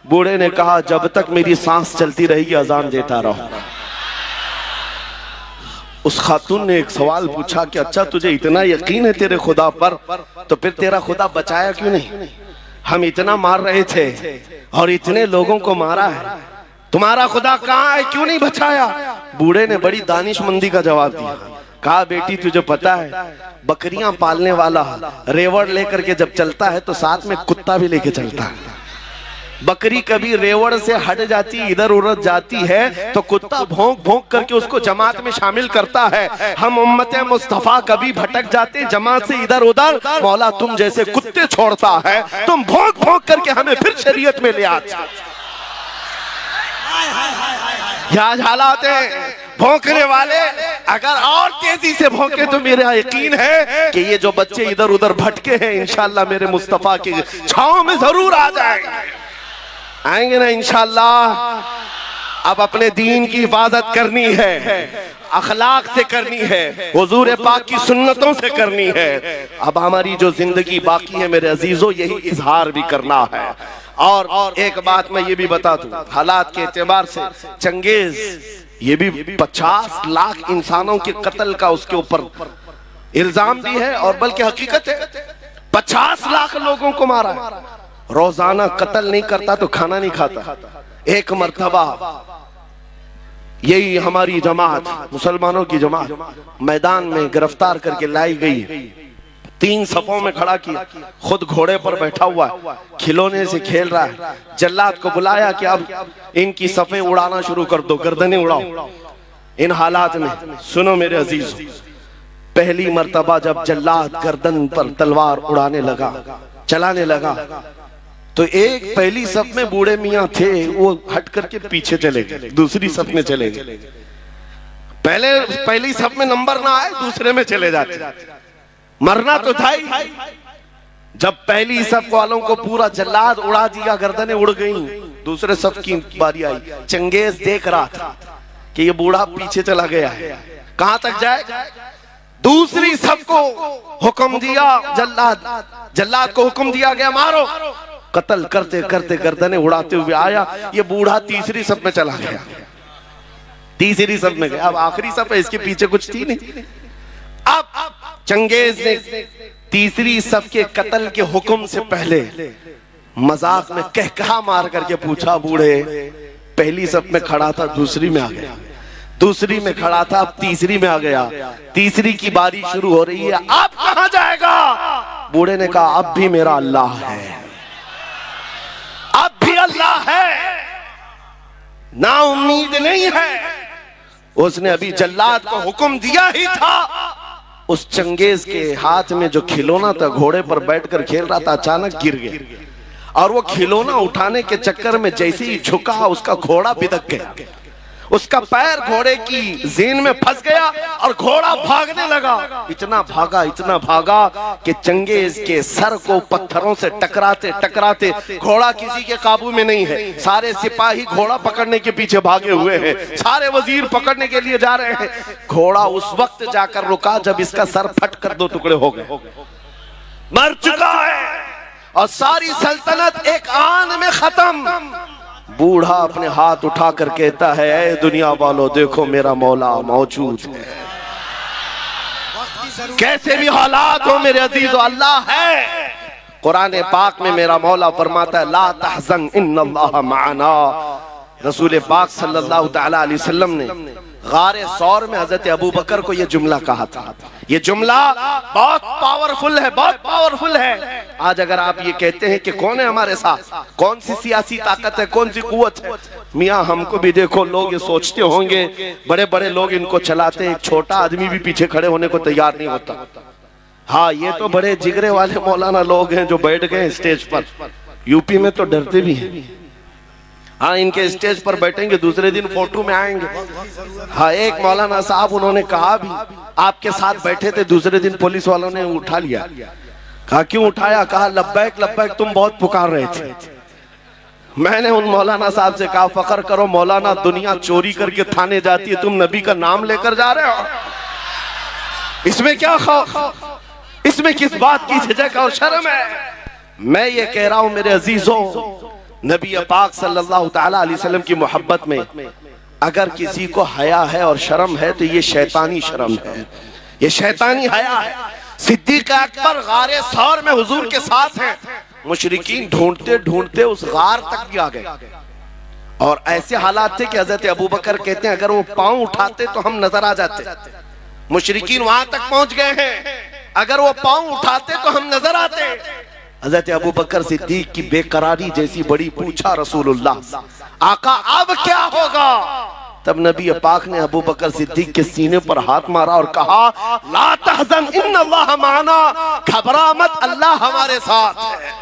बूढ़े ने कहा जब तक मेरी सांस चलती रहेगी अजान देता रहो। उस खातून ने एक सवाल पूछा कि अच्छा तुझे इतना यकीन है तेरे खुदा पर, तो फिर तेरा खुदा बचाया क्यों नहीं? हम इतना मार रहे थे और इतने लोगों को मारा है, तुम्हारा खुदा कहाँ है, क्यों नहीं बचाया? बूढ़े ने बड़ी दानिशमंदी का जवाब दिया। कहा बेटी तुझे पता है बकरियां पालने वाला रेवड़ लेकर के जब चलता है तो साथ में कुत्ता भी लेके चलता है। बकरी कभी रेवड़ से हट जाती, इधर उधर जाती है तो कुत्ता भौंक भौंक करके उसको जमात में शामिल करता है। हम उम्मते मुस्तफा कभी भटक जाते जमात से इधर उधर, मौला तुम जैसे कुत्ते छोड़ता है, तुम भौंक भौंक करके हमें फिर शरीयत में ले आते। क्या हालात है भौंकने वाले, अगर और तेजी से भौंके तो मेरा यकीन है कि ये जो बच्चे इधर उधर भटके हैं इंशाल्लाह मेरे मुस्तफा की छांव में जरूर आ जाएंगे, आएंगे ना इंशाल्लाह। अब अपने दीन की हिफाजत करनी है, अखलाक से करनी है, हुजूर पाक की सुन्नतों से करनी है। अब हमारी जो जिंदगी बाकी है मेरे अजीजों, यही इजहार भी करना है। और एक बात मैं ये भी बता दूं, हालात के एतबार से चंगेज ये भी 50 लाख इंसानों के कत्ल का उसके ऊपर इल्जाम भी है, और बल्कि हकीकत है 50 लाख लोगों को मारा है। रोजाना कत्ल नहीं करता तो खाना नहीं खाता। एक मर्तबा यही हमारी जमात, मुसलमानों की जमात मैदान में गिरफ्तार करके लाई गई, 3 सफों में खड़ा किया, खुद घोड़े पर बैठा हुआ है, खिलौने से खेल रहा है। जल्लाद को बुलाया कि अब इनकी सफें उड़ाना शुरू कर दो, गर्दनें उड़ाओ। इन हालात में सुनो मेरे अजीज, पहली मर्तबा जब जल्लाद गर्दन पर तलवार उड़ाने लगा, चलाने लगा, तो एक पहली सफ में बूढ़े मियाँ थे, वो हट करके पीछे चले गए, दूसरी सफ में चले गए। पहली सफ में नंबर ना आए, दूसरे में चले जाते, मरना तो था ही। जब पहली सफ वालों को पूरा जल्लाद उड़ा दिया, गर्दनें उड़ गई, दूसरे सफ की बारी आई। चंगेज देख रहा था कि ये बूढ़ा पीछे चला गया है, कहां तक जाए। दूसरी सफ को हुक्म दिया, जल्लाद को हुक्म दिया गया मारो। कत्ल करते करते गर्दनें उड़ाते हुए आया, ये बूढ़ा तीसरी सफ में चला गया, तीसरी सफ में गया। अब आखिरी सफ है, इसके पीछे कुछ थी नहीं। अब चंगेज ने तीसरी सफ के कत्ल के हुक्म से पहले मजाक में कहकहा मार करके पूछा, बूढ़े पहली सफ में खड़ा था, दूसरी में आ गया, दूसरी में खड़ा था, अब तीसरी में आ गया, तीसरी की बारी शुरू हो रही है, अब कहां जाएगा। बूढ़े ने कहा, अब भी मेरा अल्लाह है, अब भी अल्लाह है, ना उम्मीद नहीं है। उसने अभी जल्लाद को हुक्म दिया ही था, उस चंगेज के हाथ में जो खिलौना था, घोड़े पर बैठकर खेल रहा था, अचानक गिर गया। और वो खिलौना उठाने के चक्कर में जैसे ही झुका, उसका घोड़ा बिदक गया, उसका पैर घोड़े की जेन में फंस गया और घोड़ा भागने लगा। इतना भागा कि चंगेज के सर को पत्थरों से टकराते टकराते, घोड़ा किसी के काबू में नहीं है, सारे सिपाही घोड़ा पकड़ने के पीछे भागे हुए हैं, सारे वजीर पकड़ने के लिए जा रहे हैं। घोड़ा उस वक्त जाकर रुका जब इसका सर फट कर 2 टुकड़े हो गए, मर चुका है, और सारी सल्तनत एक आन में खत्म। बूढ़ा अपने हाथ उठाकर कहता है, ऐ दुनिया वालों देखो मेरा मौला मौजूद है, कैसे भी हालात हो मेरे अजीज, अल्लाह है। कुरान पाक में मेरा मौला फरमाता है, ला तहज़न इन्नल्लाह माना। रसूल पाक सल्लल्लाहु तआला अलैहि वसल्लम ने गारे सौर में हजरत अबू बकर को यह जुमला कहा था। ये जुमला बहुत पावरफुल है, बहुत पावरफुल है। आज अगर आप ये कहते हैं कि कौन है हमारे साथ, कौन सी सियासी ताकत है, कौन सी कुव्वत है, मियाँ हमको भी देखो, लोग ये सोचते होंगे बड़े बड़े लोग इनको चलाते हैं, एक छोटा आदमी भी पीछे खड़े होने को तैयार नहीं होता। हाँ, ये तो बड़े जिगरे वाले मौलाना लोग हैं जो बैठ गए स्टेज पर, यूपी में तो डरते भी हैं। हाँ, इनके स्टेज पर बैठेंगे, दूसरे दिन फोटो में आएंगे। हाँ, एक मौलाना साहब उन्होंने कहा भी, आपके साथ बैठे थे, दूसरे दिन पुलिस वालों ने उठा लिया। कहा क्यों उठाया? कहा लब्बैक लब्बैक तुम बहुत पुकार रहे थे। मैंने उन मौलाना साहब से कहा, फख्र करो मौलाना, दुनिया चोरी करके थाने जाती है, तुम नबी का नाम लेकर जा रहे हो, इसमें क्या खौफ, इसमें किस बात की झिझक और शर्म है। मैं ये कह रहा हूं मेरे अजीजों, नबी पाक सल्लल्लाहु तआला अलैहि वसल्लम की मोहब्बत में अगर किसी को हया है और शर्म है तो ये शैतानी शर्म है, ये शैतानी हया है। सिद्दीक अकबर गारे सौर में हुजूर के साथ हैं, मुशरिकीन ढूंढते ढूंढते उस गार तक भी आ गए, और ऐसे हालात थे कि हजरत अबू बकर कहते हैं अगर वो पांव उठाते तो हम नजर आ जाते। मुशरिकीन वहां तक पहुंच गए हैं, अगर वो पांव उठाते तो हम नजर आते। हजरत अबू बकर सिद्दीक की बेकरारी जैसी बड़ी, पूछा रसूलुल्लाह आका अब क्या होगा? तब नबी पाक ने अबू बकर सिद्दीक के सीने पर हाथ मारा और कहा, ला तहज़न इन्नल्लाह माना, घबरा मत, अल्लाह हमारे साथ है,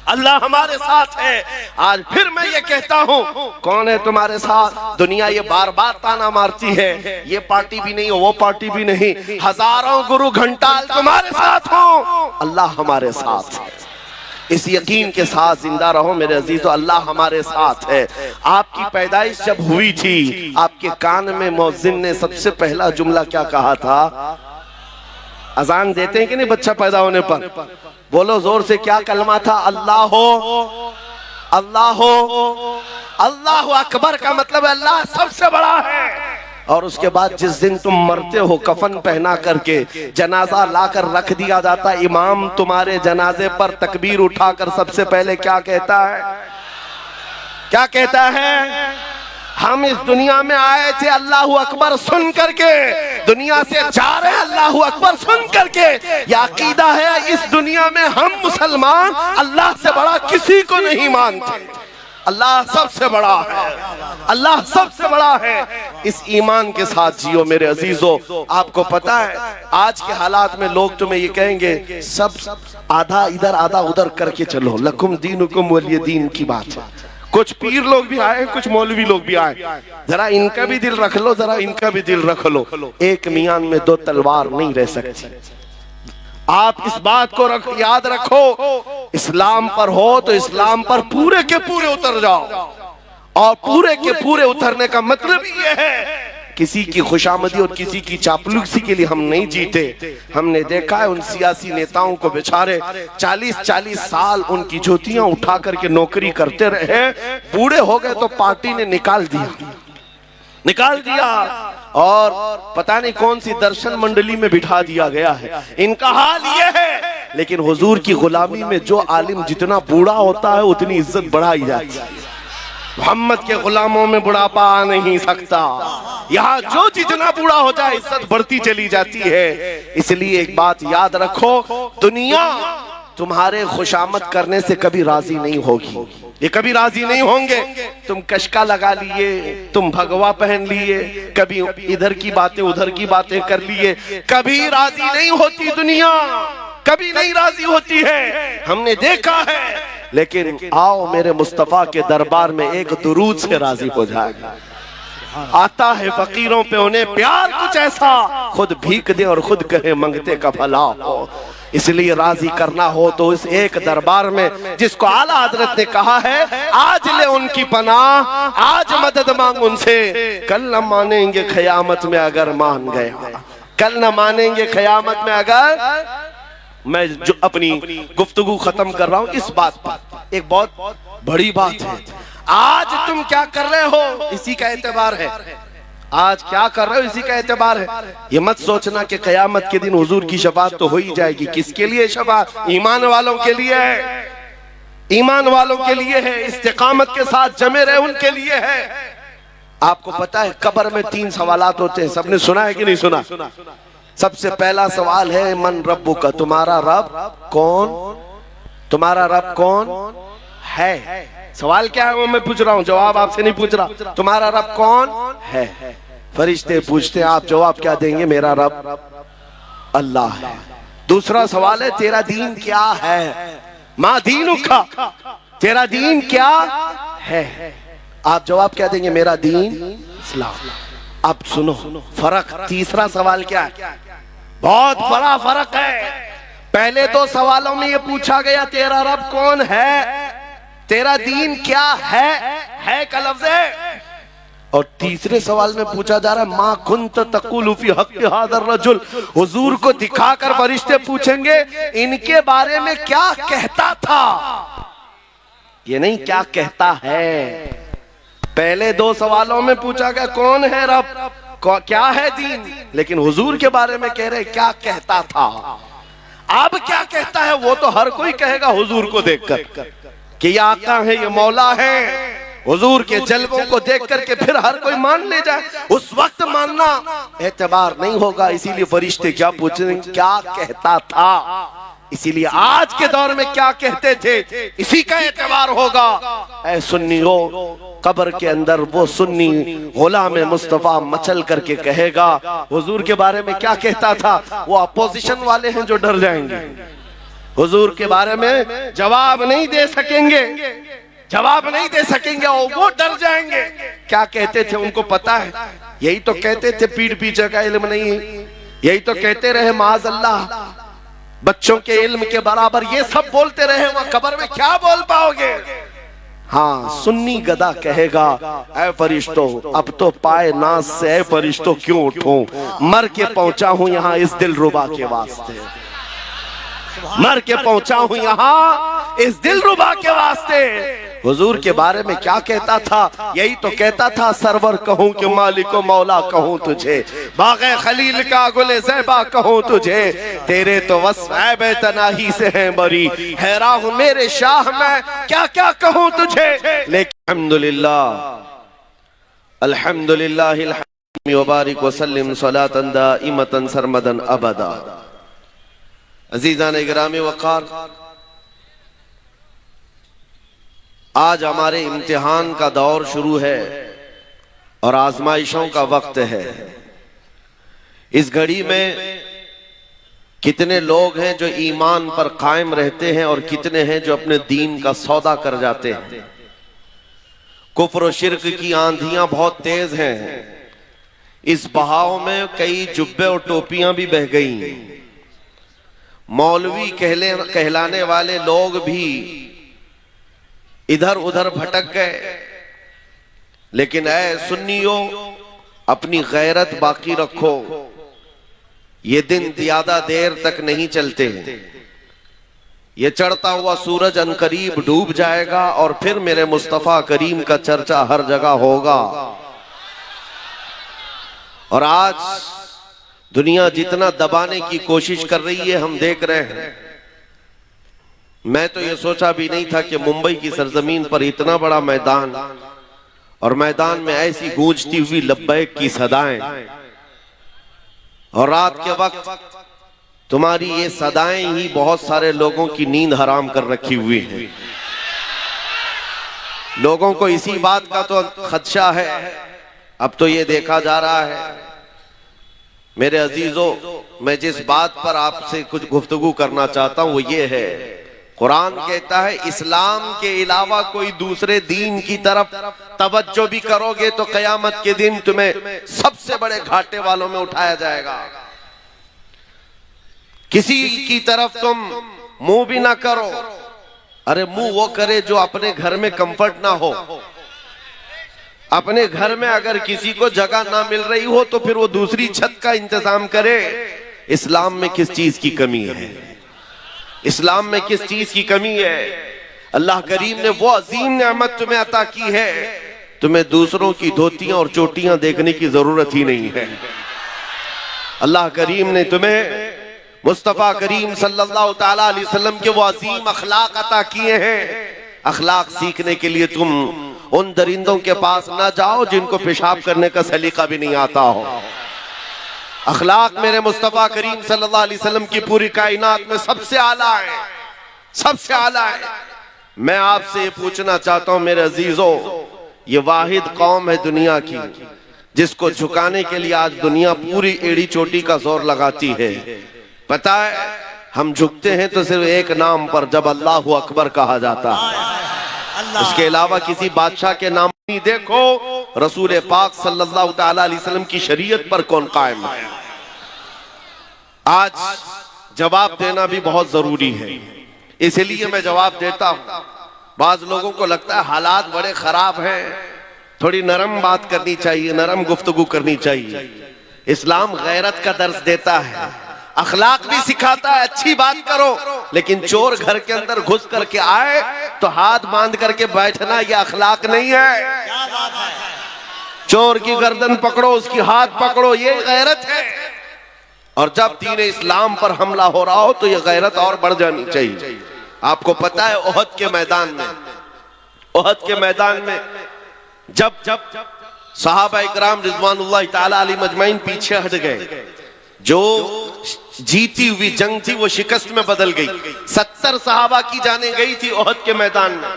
अल्लाह हमारे साथ है। आज फिर मैं ये कहता हूँ, कौन है तुम्हारे साथ? दुनिया ये बार बार ताना मारती है, ये पार्टी भी नहीं, वो पार्टी भी नहीं, हजारों गुरु घंटाल तुम्हारे साथ हो, अल्लाह हमारे साथ है, इस यकीन के साथ जिंदा रहो मेरे अजीजों, अल्लाह हमारे साथ है। आपकी पैदाइश जब हुई थी, आपके कान में मुअज्जिन ने सबसे पहला जुमला क्या कहा था? अजान देते हैं कि नहीं बच्चा पैदा होने पर? बोलो जोर से, क्या कलमा था? अल्लाह हो, अल्लाह हो, अल्लाह अकबर का मतलब अल्लाह सबसे बड़ा है। और उसके बाद जिस दिन तुम मरते हो, कफन पहना करके जनाजा लाकर रख दिया जाता, इमाम तुम्हारे जनाजे पर तकबीर उठाकर सबसे पहले क्या कहता है? क्या कहता है? हम इस दुनिया में आए थे अल्लाहू अकबर सुन करके, दुनिया से जा रहे अल्लाहू अकबर सुन करके। यह अकीदा है, इस दुनिया में हम मुसलमान अल्लाह से बड़ा किसी को नहीं मानते। अल्लाह सबसे बड़ा है, अल्लाह सबसे बड़ा है। इस ईमान के साथ जियो मेरे अजीजों। आपको पता है आज के हालात में लोग तुम्हें ये कहेंगे सब आधा इधर आधा उधर करके चलो, लकुम दीनुकुम वलिय दीन की बात है। कुछ पीर लोग भी आए, कुछ मौलवी लोग भी आए, जरा इनका भी दिल रख लो, जरा इनका भी दिल रख लो। एक मियान में दो तलवार नहीं रह सकती। आप इस बात को याद रखो, इस्लाम पर हो तो इस्लाम पर पूरे के पूरे उतर जाओ। और पूरे के पूरे उतरने का मतलब ये है, किसी की खुशामदी और किसी की चापलूसी के लिए हम नहीं जीते। हमने देखा है उन सियासी नेताओं को बेचारे 40-40 साल उनकी ज्योतियां उठा करके नौकरी करते रहे, बूढ़े हो गए तो पार्टी ने निकाल दिया और पता नहीं कौन सी दर्शन मंडली में बिठा दिया गया है। इनका हाल ये है। लेकिन हुजूर की गुलामी में जो आलिम जितना बूढ़ा होता है उतनी इज्जत बढ़ाई जाती है। मोहम्मद के गुलामों में बुढ़ापा आ नहीं सकता। यहाँ जो जितना बूढ़ा हो जाए इज्जत बढ़ती चली जाती है। इसलिए एक बात याद रखो, दुनिया तुम्हारे खुशामद करने से कभी राजी नहीं होगी, ये कभी राजी नहीं होंगे। तुम कशका लगा लिए, तुम भगवा पहन लिए, कभी इधर की बातें उधर की बातें कर लिए, कभी राजी नहीं होती दुनिया, कभी नहीं राजी होती है, हमने देखा है। लेकिन आओ मेरे मुस्तफा के दरबार में एक दुरूद से राजी हो जाएगा। आता है फकीरों पे उन्हें प्यार कुछ ऐसा, खुद भीख दे और खुद कहे मंगते का भला हो। इसलिए राजी करना हो तो इस एक दरबार में जिसको आला हजरत ने कहा है, आज ले उनकी पनाह, आज मदद मांग उनसे, कल न मानेंगे क़यामत में अगर मान गया, कल न मानेंगे क़यामत में अगर। मैं जो अपनी गुफ्तगू खत्म कर रहा हूं इस बात पर, एक बहुत बड़ी बात है। आज तुम क्या कर रहे हो इसी का एतबार है, आज क्या कर रहे हो इसी का एतबार है। ये मत सोचना कि कयामत के दिन हुजूर की शफाअत तो हो ही जाएगी। किसके लिए शफाअत? ईमान वालों के लिए है, ईमान वालों के लिए है, इस्तिकामत के साथ जमे रहे उनके लिए है। आपको पता है कब्र में 3 सवालात होते हैं, सबने सुना है कि नहीं सुना? सबसे पहला सवाल है मन रब्बुका, तुम्हारा रब कौन, तुम्हारा रब कौन है। सवाल क्या है वो मैं पूछ रहा हूँ, जवाब आपसे नहीं पूछ रहा। तुम्हारा रब कौन है? फरिश्ते पूछते हैं, आप जवाब क्या देंगे? मेरा रब अल्लाह है। दूसरा सवाल है तेरा दीन क्या है, मा दीनुका, तेरा दीन क्या है? आप जवाब क्या देंगे? मेरा दीन इस्लाम। अब सुनो फर्क, तीसरा सवाल क्या है? बहुत बड़ा फर्क है। पहले 2 सवालों में ये पूछा गया तेरा रब कौन है, तेरा दीन क्या है का लफ्ज है। और तीसरे सवाल में पूछा जा रहा है मा कुंत तकुलु फी हक़्क़ि हाज़र रजुल। हुजूर को दिखाकर फरिश्ते पूछेंगे इनके बारे में क्या कहता था, ये नहीं क्या कहता है। पहले 2 सवालों में पूछा गया कौन है रब, क्या है दीन, लेकिन हुजूर के बारे में कह रहे क्या कहता था। अब क्या कहता है वो तो हर कोई कहेगा हुजूर को देखकर कि ये आका है, ये मौला है। हुजूर के जलवों को देख करके फिर हर कोई मान ले जाए, उस वक्त मानना एतबार नहीं होगा। इसीलिए फरिश्ते क्या पूछ रहे हैं, क्या कहता था। इसीलिए आज के दौर में क्या कहते थे इसी का एतबार होगा। ऐ सुन्नियों, कब्र के अंदर वो सुन्नी गुलाम मुस्तफा मचल करके कहेगा हुजूर के बारे में क्या कहता था। वो अपोजिशन वाले हैं जो डर जाएंगे, हुजूर के बारे में जवाब नहीं दे सकेंगे, जवाब नहीं दे सकेंगे और वो डर जाएंगे। क्या कहते थे उनको पता है, यही तो कहते थे पीठ पीछे का इल्म नहीं, यही तो कहते रहे माज़अल्लाह, बच्चों के इल्म के बराबर ये सब बोलते रहे, वहां कब्र में क्या बोल पाओगे? हाँ, सुन्नी गदा कहेगा, ऐ फरिश्तों अब तो पाए नाज से ऐ फरिश्तों क्यों उठूं, मर के पहुंचा हूं यहाँ इस दिलरुबा के वास्ते, मर के पहुंचा हूं यहाँ इस दिलरुबा के वास्ते। हुजूर के बारे में क्या कहता था? यही तो कहता था, सरवर कहूं कि मालिको मौला कहूं तुझे, बाग़े खलील का गुले ज़ैबा कहूं तुझे, तेरे तो वस्फ़ ऐब तनाही से हैं बरी, हैरान हूं मेरे शाह मैं क्या क्या कहूं तुझे। लेकिन अल्हम्दुलिल्लाह व बारिक व सल्लिम सलातन दाइमतन सरमदन अबदा। अज़ीज़ान इकराम वक़ार, आज हमारे इम्तिहान का दौर शुरू है और आजमाइशों का वक्त है। इस घड़ी में कितने लोग हैं जो ईमान पर कायम रहते हैं और कितने हैं जो अपने दीन का सौदा कर जाते हैं। कुफ्र और शिर्क की आंधियां बहुत तेज हैं। इस बहाव में कई जुब्बे और टोपियां भी बह गई। मौलवी कहलाने वाले लोग भी इधर उधर भटक गए। लेकिन ऐ सुन्नियों, अपनी गैरत बाकी रखो, ये दिन ज्यादा देर तक नहीं चलते। ये चढ़ता हुआ सूरज अनकरीब डूब जाएगा और फिर मेरे मुस्तफा करीम का चर्चा हर जगह होगा। और आज दुनिया जितना दबाने की कोशिश कर रही है हम देख रहे हैं। मैं तो ये सोचा भी नहीं था कि मुंबई की सरजमीन पर इतना बड़ा मैदान और मैदान में ऐसी गूंजती हुई लब्बैक की सदाएं, और रात के वक्त तुम्हारी ये सदाएं ही बहुत सारे लोगों की नींद हराम कर रखी हुई है। लोगों को इसी बात का तो खदशा है। अब तो ये देखा जा रहा है, मेरे अजीजों, मैं जिस बात पर आपसे कुछ गुफ्तगू करना चाहता हूं वो ये है, कुरान कहता है इस्लाम के अलावा कोई दूसरे दीन की तरफ तवज्जो भी करोगे तो कयामत के दिन तुम्हें सबसे बड़े घाटे वालों में उठाया जाएगा। किसी की तरफ तुम मुंह भी ना करो। अरे मुंह वो करे जो अपने घर में कंफर्ट ना हो। अपने घर में अगर किसी को जगह ना मिल रही हो तो फिर वो दूसरी छत का इंतजाम करे। इस्लाम में किस चीज की कमी है? इस्लाम में किस चीज की कमी है? अल्लाह करीम ने वो अजीम नेमत तुम्हें अता की है, तुम्हें दूसरों की धोतियां और चोटियां देखने की जरूरत ही नहीं है। अल्लाह करीम ने तुम्हें मुस्तफा करीम सल्लल्लाहु तआला अलैहि वसल्लम के वो अजीम अखलाक अता किए हैं। अखलाक सीखने के लिए तुम उन दरिंदों के पास ना जाओ जिनको पेशाब करने का सलीका भी नहीं आता हो। अखलाक मेरे मुस्तफा करीम सल्लल्लाहु अलैहि वसल्लम की पूरी कायनात में सबसे आला है, सबसे आला है। मैं आपसे ये पूछना चाहता हूं मेरे अजीजों, ये वाहिद कौम है दुनिया की जिसको झुकाने के लिए आज दुनिया पूरी एड़ी चोटी का जोर लगाती है। पता है, हम झुकते हैं तो सिर्फ एक नाम पर, जब अल्लाहु अकबर कहा जाता है। उसके अलावा किसी बादशाह के नाम नहीं। देखो रसूल पाक सल्लल्लाहु तआला अलैहि वसल्लम की शरीयत पर कौन कायम है। आज जवाब देना भी बहुत जरूरी है, इसलिए मैं जवाब देता हूं। बाज लोगों को लगता है हालात बड़े खराब हैं, थोड़ी नरम बात करनी चाहिए, नरम गुफ्तगू करनी चाहिए। इस्लाम गैरत का दर्स देता है, अखलाक भी सिखाता है। अच्छी बात करो, लेकिन चोर घर के अंदर घुस करके आए तो हाथ बांध करके बैठना यह अखलाक नहीं है। चोर की गर्दन पकड़ो, उसकी हाथ पकड़ो, ये गैरत है। और जब दीन इस्लाम पर हमला हो रहा हो तो यह गैरत और बढ़ जानी चाहिए। आपको पता है ओहद के मैदान में, ओहद के मैदान में जब सहाबा इकराम रिज़वानुल्लाह ताला अलैहिम अजमईन पीछे हट गए, जो जीती हुई जंग थी वो शिकस्त में बदल गई। 70 सहाबा की जाने गई थी ओहद के मैदान में।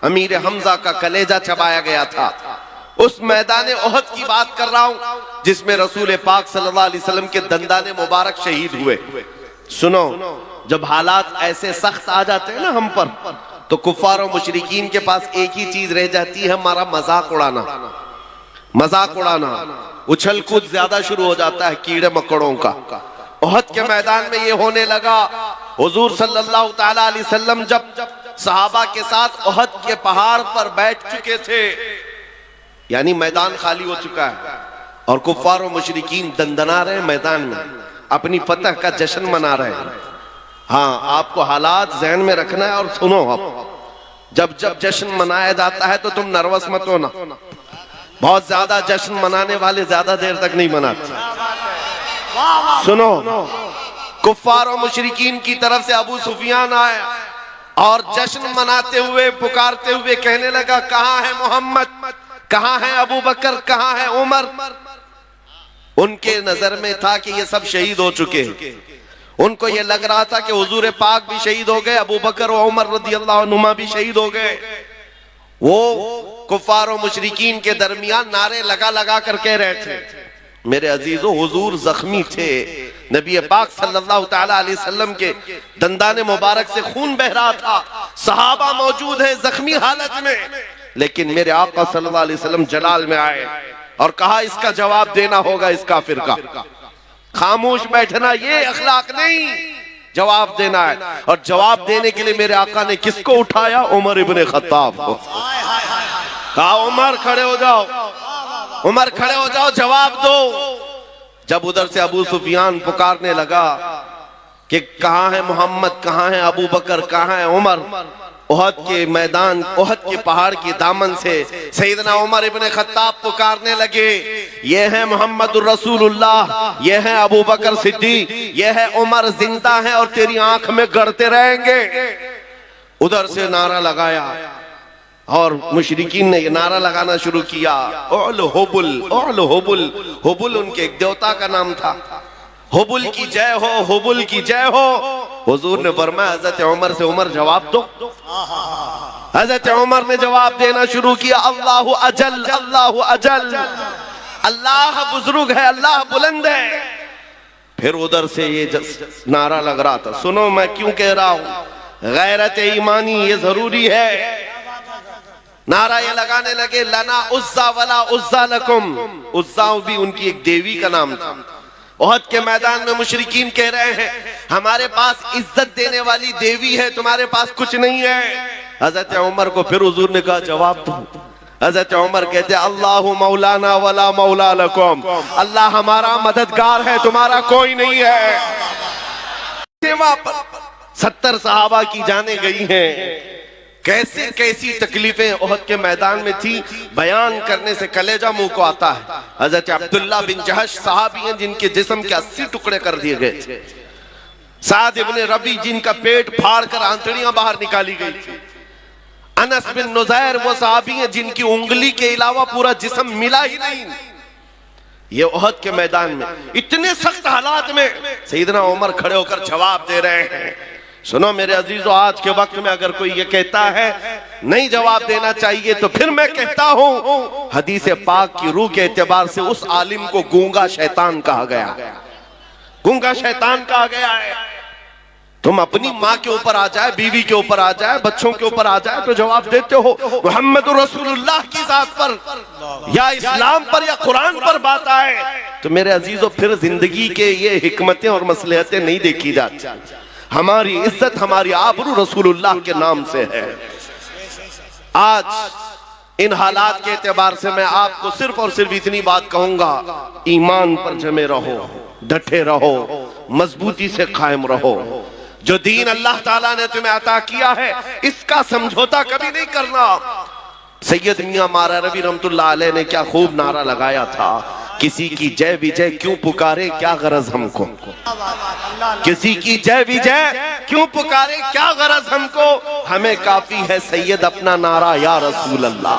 अमीर हमजा का कलेजा चबाया गया था। उस मैदान ओहद की बात कर रहा हूं जिसमें रसूल पाक सल्लल्लाहु अलैहि वसल्लम के दंदाने मुबारक शहीद हुए। सुनो, जब हालात ऐसे सख्त आ जाते हैं ना हम पर, तो कुफ्फार और मुशरिकीन के पास एक ही चीज रह जाती है, हमारा मजाक उड़ाना। मजाक उड़ाना, उछल कूद ज्यादा शुरू हो जाता है कीड़े मकोड़ों का। ओहद के मैदान में ये होने लगा। हुजूर सल्लल्लाहु ताला अलैहि वसल्लम जब सहाबा के साथ उहद के पहाड़ पर बैठ चुके थे, यानी मैदान खाली हो चुका है और कुफ्फार और मुशरिकीन दंदना रहे मैदान में, अपनी फतह का जश्न मना रहे हैं। हाँ, आपको हालात जहन में रखना है और सुनो, आप जब जब जश्न मनाया जाता है तो तुम नर्वस मत होना। बहुत ज्यादा जश्न मनाने वाले ज्यादा देर तक नहीं मनाते। सुनो, कुफ्फार और मुशरिकीन की तरफ से अबू सुफियान आया और जश्न मनाते हुए पुकारते हुए कहने लगा, कहां है मोहम्मद, कहां है अबू बकर, कहां है उमर। उनके नजर में था कि ये सब शहीद हो चुके हैं। उनको ये लग रहा था कि हुजूर पाक भी शहीद हो गए, अबू बकर और उमर रदियल्लाहु अन्हुमा भी शहीद हो गए। वो कुफ्फार और मुशरिकीन के दरमियान नारे लगा लगा कर कह रहे थे, मेरे अजीजों, हुजूर जख्मी थे, नबी पाक सल्लल्लाहु ताला अलैहि वसल्लम के दंदाने मुबारक से खून बह रहा था, सहाबा मौजूद है जख्मी हालत में, लेकिन मेरे आका सल्लल्लाहु अलैहि वसल्लम जलाल में आए और कहा इसका जवाब देना होगा इस काफिर का। खामोश बैठना ये अखलाक नहीं, जवाब देना है। और जवाब देने के लिए मेरे आका ने किसको उठाया? उमर इब्ने खत्ताब को। कहा उमर खड़े हो जाओ, उमर खड़े हो जाओ, जवाब दो। जब उधर से अबू सुफियान पुकारने लगा कि कहां है मोहम्मद, कहां है अबू बकर, कहां है उमर, उहद के मैदान, उहद के पहाड़ के दामन से सैयदना उमर इब्ने खत्ताब पुकारने लगे, ये है मोहम्मदुर रसूलुल्लाह, ये है अबू बकर सिद्दीक, ये है उमर, जिंदा है और तेरी आंख में गड़ते रहेंगे। उधर से नारा लगाया और मुशरिकीन ने ये नारा लगाना शुरू किया, ओल हुबुल, ओल हुबुल। हुबुल उनके एक देवता का नाम था। हुबुल की जय हो, हुबुल की जय हो। हुजूर ने फरमाया हजरत उमर से, उमर जवाब दो। हजरत उमर ने जवाब देना शुरू किया, अल्लाहु अजल, अल्लाहु अजल, अल्लाह बुजुर्ग है, अल्लाह बुलंद है। फिर उधर से ये नारा लग रहा था, सुनो मैं क्यों कह रहा हूं, गैरत ईमानी ये जरूरी है। नारा ये लगाने लगे, लना उज्जा वला उज्जा लकुम। उज्जा भी उनकी एक देवी का नाम था। उहद के मैदान में मुशरिकीन कह रहे हैं, हमारे पास इज्जत देने वाली देवी है, तुम्हारे पास कुछ नहीं है। हजरत उमर को फिर हुजूर ने कहा जवाब दो। हजरत उमर कहते, अल्लाहु मौलाना वला मौला लकुम, अल्लाह हमारा मददगार है, तुम्हारा कोई नहीं है। सेवा पर 70 सहाबा की जाने गई हैं। कैसे कैसी तकलीफें उहद के मैदान में थी, बयान करने से कलेजा मुंह को आता है। हजरत अब्दुल्ला बिन जहश सहाबी हैं जिनके जिस्म के 80 टुकड़े कर दिए गए थे। साद इब्ने रबी जिनका पेट फाड़ कर आंतड़ियां बाहर निकाली गई थी। अनस बिन नुज़ैर वो सहाबी हैं जिनकी उंगली के अलावा पूरा जिस्म मिला ही नहीं। ये उहद के मैदान में इतने सख्त हालात में सैयदना उमर खड़े होकर जवाब दे रहे हैं। सुनो मेरे अजीजों, आज के वक्त में अगर कोई ये कहता है नहीं जवाब देना चाहिए, तो फिर मैं कहता हूं हदीस पाक की रूह के एतबार से उस आलिम को गूंगा शैतान कहा गया, गूंगा शैतान कहा गया है। तुम अपनी माँ के ऊपर आ जाए, बीवी के ऊपर आ जाए, बच्चों के ऊपर आ जाए तो जवाब देते हो। मुहम्मदुर रसूलुल्लाह की जात पर या इस्लाम पर या कुरान पर बात आए तो मेरे अजीजों फिर जिंदगी के ये हिकमतें और मसलहतें नहीं देखी जाती। हमारी इज्जत, हमारी आबरू रसूलुल्लाह के नाम से है। आज इन हालात के एतबार से मैं आपको सिर्फ और सिर्फ इतनी बात कहूंगा, ईमान पर जमे रहो, डटे रहो, मजबूती से कायम रहो। जो दीन अल्लाह ताला ने तुम्हें अता किया है इसका समझौता कभी नहीं करना। सैयद मियां मारा रवि रहमतुल्लाह अलैह ने क्या खूब नारा लगाया था, किसी की जय विजय क्यों पुकारे क्या गरज हमको, किसी की जय विजय क्यों पुकारे क्या गरज हमको, हमें काफी है सैयद अपना नारा या रसूल अल्लाह,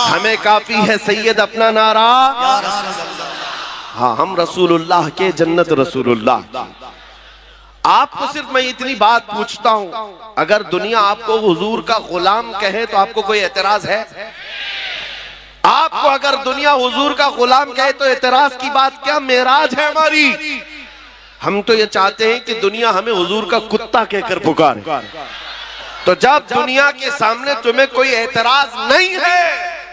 हमें काफी है सैयद अपना नारा या रसूल अल्लाह। हाँ, हम रसूलुल्लाह के, जन्नत रसूलुल्लाह। आपको सिर्फ मैं इतनी बात पूछता हूं, अगर दुनिया आपको हुजूर का गुलाम कहे तो आपको कोई एतराज है? आपको अगर दुनिया हुजूर का गुलाम कहे तो एतराज की बात क्या? मेराज है हमारी। हम तो ये चाहते हैं कि दुनिया हमें हुजूर का कुत्ता कहकर पुकारे। तो जब दुनिया के सामने तुम्हें कोई एतराज नहीं है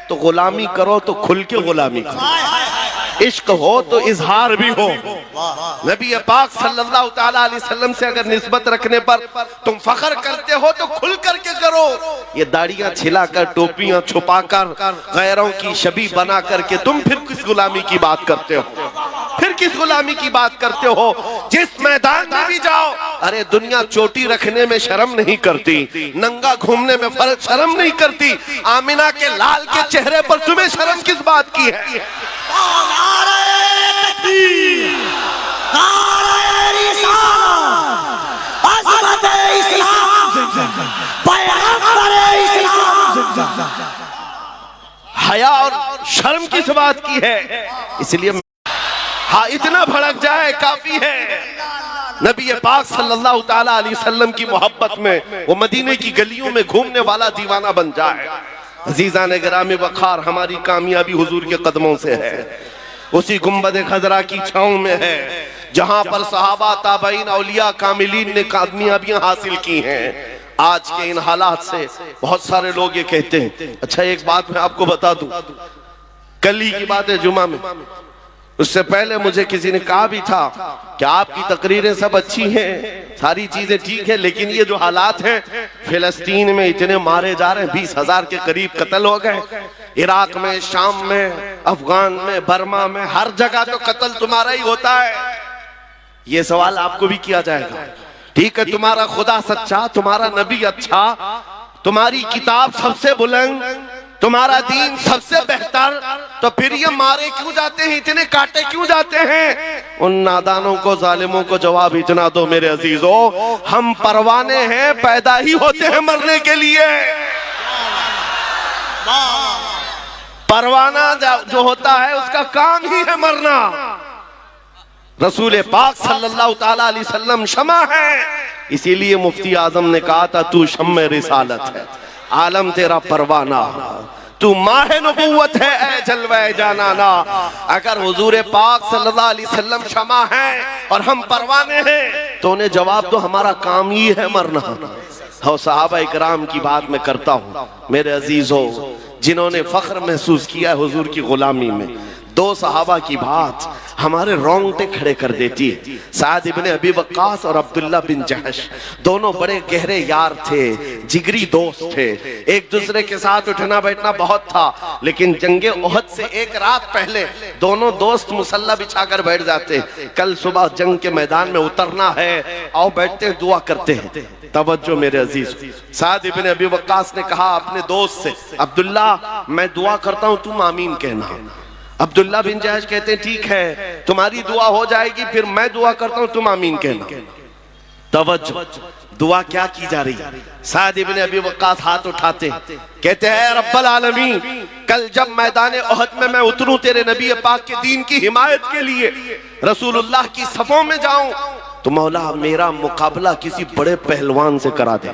तो गुलामी करो, तो खुल के गुलामी करो। इश्क हो तो इजहार भी हो। नबी पाक सल्लल्लाहु ताला अलैहि वसल्लम से अगर निस्बत रखने पर तुम फख्र करते हो तो खुल करके करो। ये दाढ़ियां छिलाकर, टोपियां छुपाकर, गैरों की शबी बना करके तुम फिर किस गुलामी की बात करते हो? फिर किस गुलामी की बात करते हो? जिस मैदान में भी जाओ, अरे दुनिया चोटी रखने में शर्म नहीं करती, नंगा घूमने में शर्म नहीं करती, आमिना के लाल के चेहरे पर तुम्हें शर्म किस बात की है? हया और शर्म किस बात की है? इसलिए हाँ, इतना भड़क जाए काफी है। नबी पाक सल्लल्लाहु ताला अलैहि वसल्लम की मोहब्बत में वो मदीने की गलियों में घूमने वाला दीवाना बन जाए। अजीज़ान गिरामी वक़ार, हमारी कामयाबी हुजूर के कदमों से है। उसी गुंबद खजरा की छांव में है जहां पर सहाबा, ताबईन, औलिया, कामिलीन ने कामयाबियां हासिल की हैं। आज के इन हालात से बहुत सारे लोग ये कहते हैं। अच्छा, एक बात मैं आपको बता दूं, कल ही की बात है, जुमा में, उससे पहले मुझे किसी ने कहा भी था कि आपकी तकरीरें सब अच्छी हैं, सारी चीजें ठीक है, लेकिन ये जो हालात हैं, फिलिस्तीन में इतने मारे जा रहे हैं, 20,000 के करीब कत्ल हो गए, इराक में, शाम में, अफगान में, बर्मा में, हर जगह तो कत्ल तुम्हारा ही होता है। ये सवाल आपको भी किया जाएगा। ठीक है, तुम्हारा खुदा सच्चा, तुम्हारा नबी अच्छा, तुम्हारी किताब सबसे बुलंद, तुम्हारा दीन सबसे बेहतर, तो फिर ये मारे क्यों जाते हैं, इतने काटे क्यों जाते हैं? उन नादानों को, जालिमों को जवाब इतना दो मेरे अजीजों, हम परवाने हैं, पैदा ही होते हैं मरने के लिए। परवाना जो होता है उसका काम ही है मरना। रसूल पाक सल्लल्लाहु ताला अलैहि वसल्लम शमा है, इसीलिए मुफ्ती आजम ने कहा था, तू शम्मे रिसालत है, आलम तेरा परवाना, तू माहे नबूवत है, ऐ जलवे जानाना। अगर हुजूर पाक सल्लल्लाहु अलैहि वसल्लम शमा है और हम परवाने हैं, तो उन्हें जवाब दो, हमारा काम ही है मरना। हो, सहाबा इकराम की बात मैं करता हूँ मेरे अजीजों, जिन्होंने फख्र महसूस किया है हुजूर की गुलामी में। दो सहाबा की बात हमारे रोंगटे खड़े कर देती है। साद इब्ने अबी वक्कास और अब्दुल्ला बिन जहश, दोनों बड़े गहरे यार थे, जिगरी दोस्त थे, एक दूसरे के साथ उठना बैठना बहुत था। लेकिन जंगे ओहद से एक रात पहले दोनों दोस्त मुसल्ला बिछाकर बैठ जाते, कल सुबह जंग के मैदान में उतरना है, आओ बैठते हैं, दुआ करते हैं। तवज्जो मेरे अजीज, साद इब्ने अबी वक्कास ने कहा अपने दोस्त से, अब्दुल्ला मैं दुआ करता हूं, तुम आमीन कहना। अब्दुल्ला बिन जहश कहते हैं ठीक है, तुम्हारी दुआ हो जाएगी, फिर मैं दुआ करता हूं, तुम आमीन कहना। तवज्जो, दुआ क्या की जा रही है? साद इब्ने अबी वक्कास हाथ उठाते कहते हैं, रब्बल आलमीन, कल जब मैदान ओहद में मैं उतरूं तेरे नबी पाक के दीन की हिमायत के लिए, रसूलुल्लाह की सफों में जाऊं, तो मौला मेरा मुकाबला किसी बड़े पहलवान से करा दे।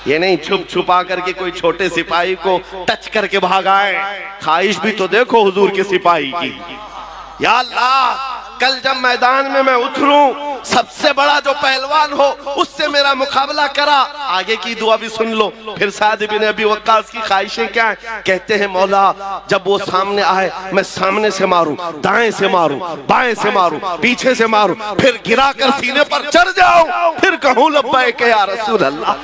ये नहीं छुप छुपा करके कोई छोटे सिपाही को टच करके भागाए। ख्वाहिश भी तो देखो हुजूर के सिपाही की। या अल्लाह, कल जब मैदान में मैं उतरूं, सबसे बड़ा जो पहलवान हो उससे मेरा मुकाबला करा। आगे की दुआ भी सुन लो। फिर साद इब्ने अबी वक्कास की ख्वाहिशें क्या है? कहते हैं मौला जब वो सामने आए, मैं सामने से मारूं, दाएं से मारूं, बाएं से मारूं, पीछे से मारूं, फिर गिरा कर सीने पर चढ़ जाऊं, फिर कहूं लब्बैक या रसूल अल्लाह।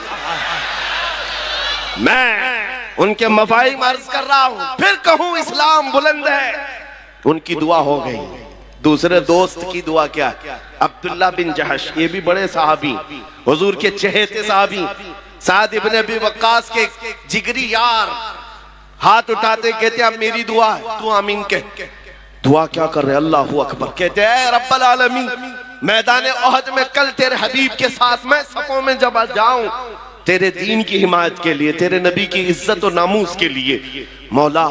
मैं उनके मफाहिम अर्ज कर रहा हूं, फिर कहूं इस्लाम बुलंद है। उनकी दुआ हो गई। दूसरे दोस्त की दुआ क्या? अब्दुल्ला बिन जहश, ये भी बड़े साहबी, हुजूर के चहेते साहबी, साद इब्ने अबी वक्कास के जिगरी यार, हाथ उठाते कहते अब मेरी दुआ है, तू आमीन कह। दुआ क्या कर रहे? अल्लाहु अकबर। कहते हैं रब्बल आलमीन, मैदान ओहद में कल तेरे हबीब के साथ मैं सफों में जब जाऊं, तेरे दीन की हिमायत के लिए, तेरे नबी की इज्जत और नामूस के लिए, मौला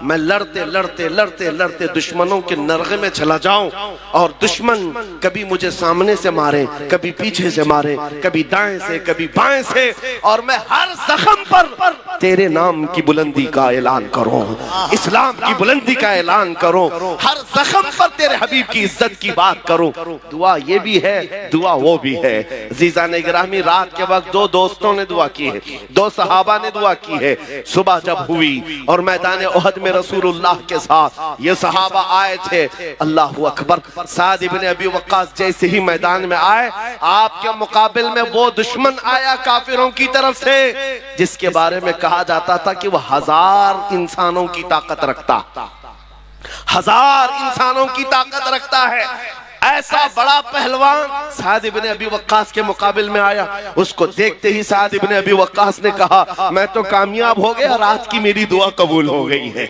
मैं लड़ते लड़ते लड़ते लड़ते दुश्मनों के नरगे में चला जाऊं, और दुश्मन कभी मुझे सामने से मारे, कभी पीछे से मारे, कभी दाएं से, कभी बाएं से, और मैं हर जख्म पर तेरे नाम की बुलंदी का ऐलान करूं, इस्लाम की बुलंदी का ऐलान करूं, हर जख्म पर तेरे हबीब की इज्जत की बात करूं। दुआ ये भी है, दुआ वो भी है। अज़ीज़ान गिरामी, रात के वक्त दो दोस्तों ने दुआ की है, दो सहाबा ने दुआ की है। सुबह जब हुई और मैदान उहद में रसूलुल्लाह के साथ ये सहाबा आए थे। अल्लाहु अकबर। साद इब्ने अबी वक्कास जैसे ही मैदान में आए, आपके मुकाबिल में वो दुश्मन आया काफिरों की तरफ से जिसके बारे में कहा जाता था कि वह 1000 इंसानों की ताकत रखता, 1000 इंसानों की ताकत रखता है। ऐसा बड़ा पहलवान साद इब्ने अबी वक्कास के मुकाबिल में आया। उसको देखते ही साद इब्ने अबी वक्कास ने कहा, मैं तो कामयाब हो गया, रात की मेरी दुआ कबूल हो गई है,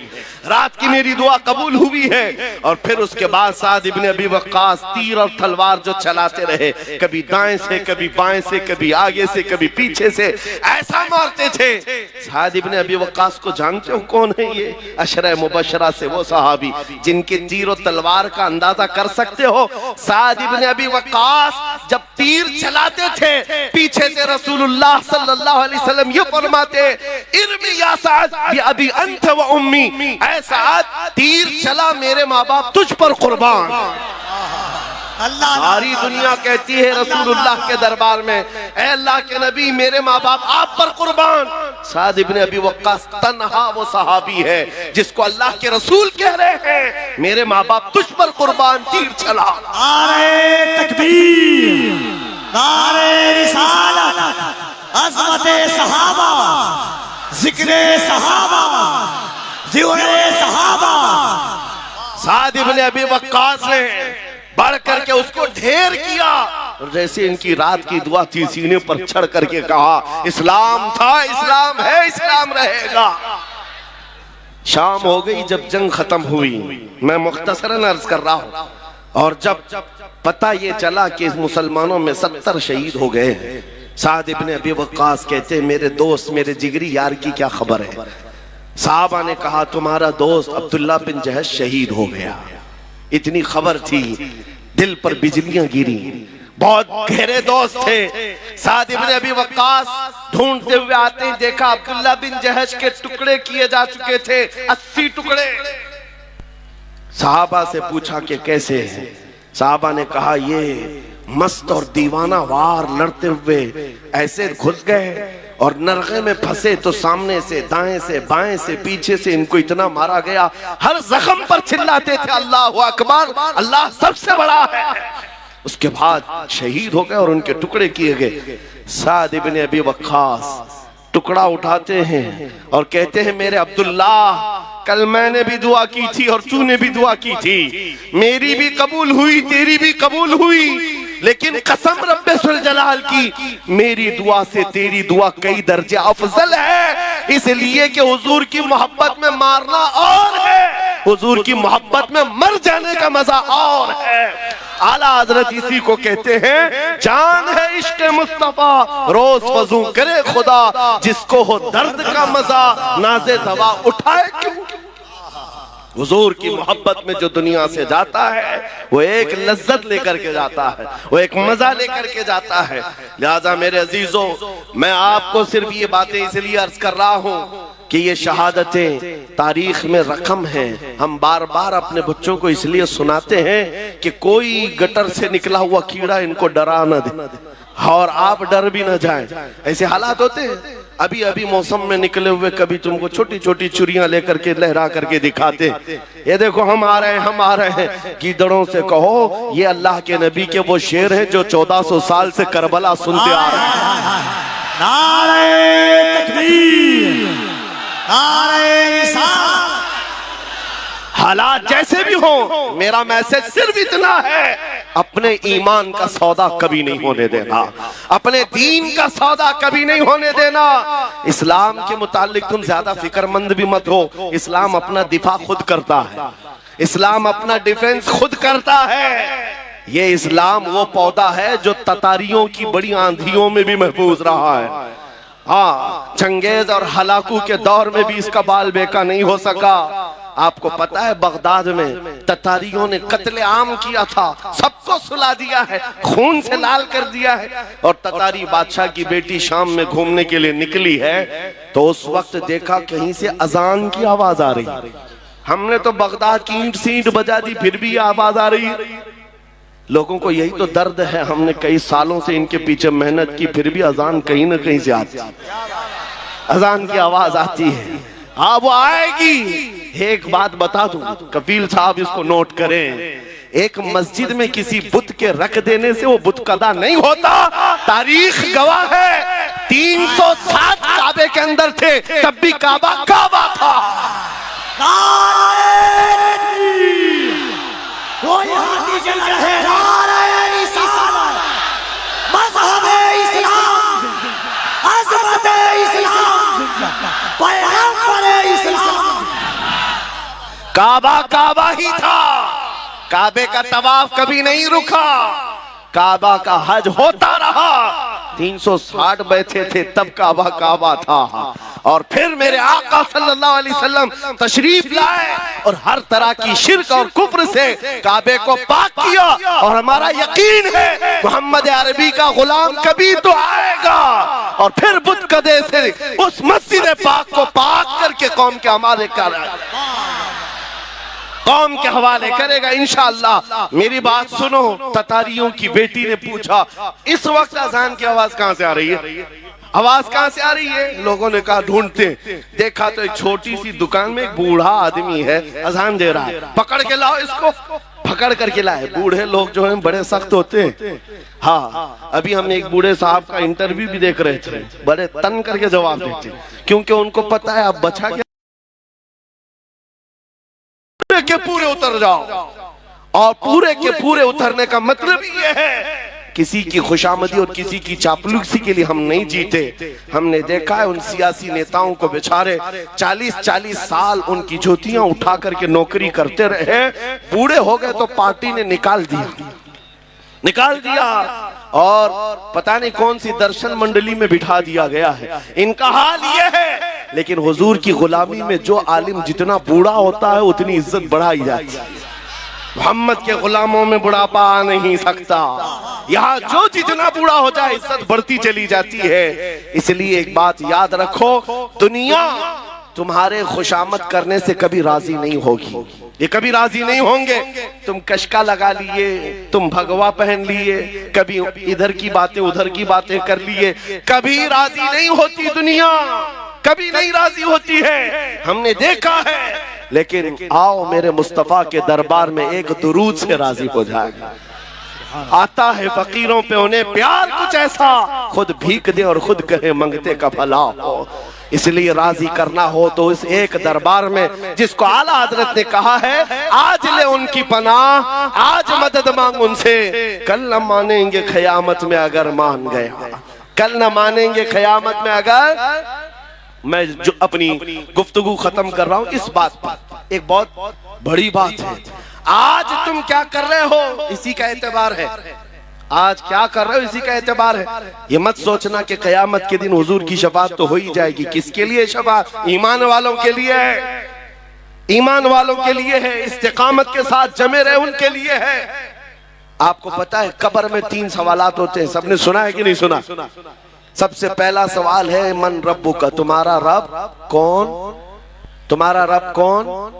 रात की मेरी दुआ कबूल हुई है। और फिर उसके बाद साद इब्ने अबी वक्कास तीर और तलवार जो चलाते रहे, कभी दाएं से, कभी बाएं से, कभी आगे से, कभी पीछे से, ऐसा मारते थे। साद इब्ने अबी वक्कास को जानते हो कौन है ये? अशरा मुबशरा से वो सहाबी जिनके तीर और तलवार का अंदाजा कर सकते हो। साद इब्ने अबी वक्कास जब तीर चलाते थे, पीछे से रसूलुल्लाह सल्लल्लाहु अलैहि वसल्लम ये फरमाते, इरमी या साद ये अभी अंत व उम्मी, ऐ साद तीर चला मेरे माँ बाप तुझ पर कुर्बान। सारी दुनिया कहती है रसूलुल्लाह के दरबार में, ऐ अल्लाह के नबी मेरे माँ बाप आप पर कुर्बान। साद इब्ने अबी वक्कास तन्हा वो सहाबी है जिसको अल्लाह के रसूल कह रहे हैं, मेरे माँ बाप तुझ पर कुर्बान, तीर चला। नारे तकबीर, नारे रिसालत, अज़मते सहाबा, जिक्रे सहाबा, ज़िक्रे सहाबा। साद इब्ने अबी वक्कास ने बढ़ करके उसको ढेर किया और जैसे इनकी रात की दुआ थी, सीने पर चढ़ करके कहा, इस्लाम था, इस्लाम है, इस्लाम रहेगा। शाम हो गई जब जंग खत्म हुई, मैं मुख्तसरन अर्ज कर रहा हूं, और जब पता ये चला कि मुसलमानों में 70 शहीद हो गए हैं, साद इब्ने अबी वक्कास कहते, मेरे दोस्त, मेरे जिगरी यार की क्या खबर है? साहबा ने कहा, तुम्हारा दोस्त अब्दुल्ला बिन जहश शहीद हो गया। इतनी खबर थी, दिल पर बिजलियां गिरी। बहुत गहरे दोस्त थे। साद इब्ने अबी वक्कास ढूंढते हुए आते ही देखा अब्दुल्ला बिन जहश के टुकड़े किए जा चुके थे, 80 टुकड़े। साहबा से पूछा कि कैसे हैं? साहबा ने कहा, ये मस्त और दीवाना वार लड़ते हुए ऐसे घुस गए और नरगे में फंसे तो सामने से, दाएं से, बाएं से, पीछे से इनको इतना मारा गया, हर जख्म पर चिल्लाते थे अल्लाहु अकबर, अल्लाह सबसे बड़ा है। उसके बाद शहीद हो गए और उनके टुकड़े किए गए। साद इब्ने अबी वक्कास टुकड़ा उठाते हैं और कहते हैं, मेरे अब्दुल्ला, कल मैंने भी दुआ की थी और तूने भी दुआ की थी, मेरी भी कबूल हुई, तेरी भी कबूल हुई, लेकिन कसम रब्बे सुल जलाल की, मेरी दुआ से तेरी दुआ कई दर्जे अफजल है, इसलिए कि हुजूर की मोहब्बत में मारना और है, हुजूर की मोहब्बत में मर जाने का मजा और है। आला हजरत इसी को कहते हैं, जान है इश्क मुस्तफा, रोज वजू करे खुदा, जिसको हो दर्द का मजा, नाज़े दवा उठाए क्यों। हुजूर की मोहब्बत में जो दुनिया से जाता है वो एक लज्जत लेकर के जाता है, वो एक मजा लेकर के जाता है। लिहाजा मेरे अजीजों, मैं आपको सिर्फ ये बातें इसलिए अर्ज कर रहा हूँ कि ये शहादतें तारीख में रकम हैं। हम बार बार अपने बच्चों को इसलिए सुनाते हैं कि कोई गटर से निकला हुआ कीड़ा इनको डरा न दे और आप डर भी न जाएं। ऐसे हालात होते हैं। अभी अभी मौसम में निकले हुए कभी तुमको छोटी छोटी चुरियां लेकर के लहरा करके दिखाते, ये देखो हम आ रहे हैं, हम आ रहे हैं। गीदड़ों से कहो ये अल्लाह के नबी के वो शेर हैं जो 1400 साल से करबला सुनते आ रहे हैं। नारे तकबीर, नारे रिसालत। हालात जैसे भी हो, मेरा मैसेज सिर्फ इतना है, अपने ईमान का सौदा कभी नहीं होने देना, अपने दीन का सौदा कभी नहीं होने देना। इस्लाम के मुतालिक तुम ज्यादा फिक्रमंद भी मत हो। इस्लाम अपना दिफा खुद करता है, इस्लाम अपना डिफेंस खुद करता है। ये इस्लाम वो पौधा है जो ततारियों की बड़ी आंधियों में भी महफूज रहा है। हाँ, चंगेज और हलाकू के दौर में भी इसका बाल बेका नहीं हो सका। आपको पता है बगदाद में ततारियों ने कत्ले आम किया था, सबको सुला दिया है, खून से लाल कर दिया है। और ततारी बादशाह की बेटी शाम में घूमने के लिए निकली है तो उस वक्त देखा कहीं से अजान की आवाज आ रही। हमने तो बगदाद की ईंट से ईंट बजा दी, फिर भी आवाज आ रही। लोगों को यही तो दर्द है, हमने कई सालों से इनके पीछे मेहनत की, फिर भी अजान कहीं ना कहीं से आती, अजान की आवाज आती है। हाँ वो आएगी। एक बात बता दूं कपिल साहब, इसको नोट करें, एक मस्जिद में किसी बुत के रख देने से वो बुत कदा नहीं होता। तारीख गवाह है 307 काबे के अंदर थे, तब भी काबा काबा था। कोई हाथी चल रहे, नारे रिसालत, मज़हब-ए इस्लाम, अज़मत-ए इस्लाम, पैगंबर-ए इस्लाम। काबा काबा ही था, काबे का तवाफ कभी नहीं रुका, काबा का हज होता रहा। 360 बैठे थे तब काबा काबा था। और फिर मेरे आका सल्लल्लाहु अलैहि वसल्लम तशरीफ लाए और हर तरह की शिर्क और कुफ्र से काबे को पाक किया। और हमारा यकीन है मोहम्मद अरबी का गुलाम कभी तो आएगा और फिर बुत कदे से उस मस्जिद पाक को पाक करके कौम के हवाले कौम के हवाले करेगा इंशाअल्लाह। मेरी बात सुनो, ततारियों की बेटी ने पूछा इस वक्त अजान की आवाज कहां से आ रही है, आवाज कहां से आ रही है? लोगों ने कहा ढूंढते, देखा तो एक छोटी सी दुकान में एक बूढ़ा आदमी है अजान दे रहा है, पकड़ के लाओ इसको। पकड़ करके लाए। बूढ़े लोग जो हैं बड़े सख्त होते हैं। हाँ, अभी हम एक बूढ़े साहब का इंटरव्यू भी देख रहे थे, बड़े तन करके जवाब देते, क्योंकि उनको पता है अब बचा क्या, पूरे के पूरे उतर जाओ। और पूरे के पूरे उतरने का मतलब ये है किसी की खुशामदी और किसी की चापलूसी के लिए हम नहीं जीते। हमने देखा है उन सियासी नेताओं को बेचारे 40-40 साल उनकी ज्योतियां उठा करके नौकरी करते रहे, बूढ़े हो गए तो पार्टी ने निकाल दिया और पता नहीं कौन सी दर्शन मंडली में बिठा दिया गया है। इनका हाल ये है। लेकिन हुजूर की गुलामी में जो आलिम जितना बूढ़ा होता है उतनी इज्जत बढ़ाई जाती है। मोहम्मद के गुलामों में बुढ़ापा आ नहीं सकता। यहाँ जो जितना बूढ़ा हो जाए इज्जत बढ़ती चली जाती है। इसलिए एक बात याद रखो, दुनिया तुम्हारे खुशामद करने से कभी राजी नहीं होगी, ये कभी राजी नहीं होंगे। तुम कशका लगा लिए, तुम भगवा पहन लिए, कभी इधर की बातें उधर की बातें कर लिए, कभी राजी नहीं होती दुनिया, कभी नहीं राजी होती है, हमने देखा है। लेकिन आओ मेरे मुस्तफा के दरबार में एक दुरूद से राजी हो जाएगा। आता है फकीरों पे उन्हें प्यार कुछ ऐसा, खुद भीख दे और खुद कहे मंगते का भला हो। इसलिए राजी करना हो तो इस एक दरबार में जिसको आला हजरत ने कहा है आज ले उनकी पनाह, आज मदद मांग उनसे, कल न मानेंगे क़यामत में अगर मान गया, कल न मानेंगे क़यामत में अगर। मैं जो अपनी गुफ्तगू खत्म कर रहा हूं इस बात पर, एक बहुत बड़ी बात है। आज तुम क्या कर रहे हो इसी का एतबार है, आज क्या कर रहे हो इसी का एतबार है। ये मत सोचना कि क़यामत के दिन हुजूर की शफाअत तो हो ही जाएगी। किसके लिए शफाअत? ईमान वालों के लिए है, ईमान वालों के लिए है, इस्तिकामत के साथ जमे रहे उनके लिए है। आपको पता है कब्र में 3 सवालात होते हैं, सबने सुना है कि नहीं सुना? सबसे पहला सवाल है मन रब्बु का, तुम्हारा रब कौन, तुम्हारा रब कौन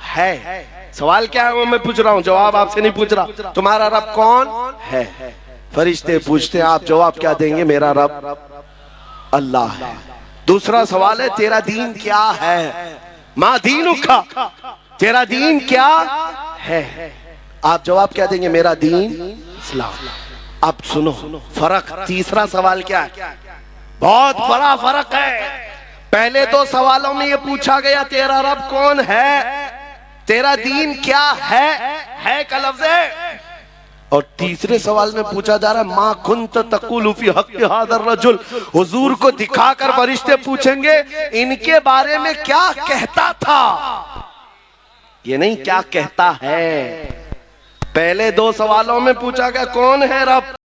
है। सवाल क्या है वो मैं पूछ रहा हूँ, जवाब आपसे नहीं पूछ रहा। तुम्हारा रब कौन है? फरिश्ते पूछते हैं, आप जवाब क्या देंगे? मेरा रब अल्लाह है। दूसरा सवाल है तेरा दीन क्या है, मा दीनुका, तेरा दीन क्या है? आप जवाब क्या देंगे? मेरा दीन इस्लाम। अब सुनो फर्क, तीसरा सवाल क्या है? बहुत बड़ा फर्क है। पहले 2 सवालों में ये पूछा गया तेरा रब कौन है, तेरा दीन क्या है का लफ्ज है। और तीसरे सवाल में पूछा जा रहा है मा कुंत तकुलु फी हक़्क़ि हाज़ा रजुल। हुजूर को दिखाकर फरिश्ते पूछेंगे इनके बारे में क्या कहता था, ये नहीं क्या कहता है। पहले 2 सवालों में पूछा गया कौन है रब,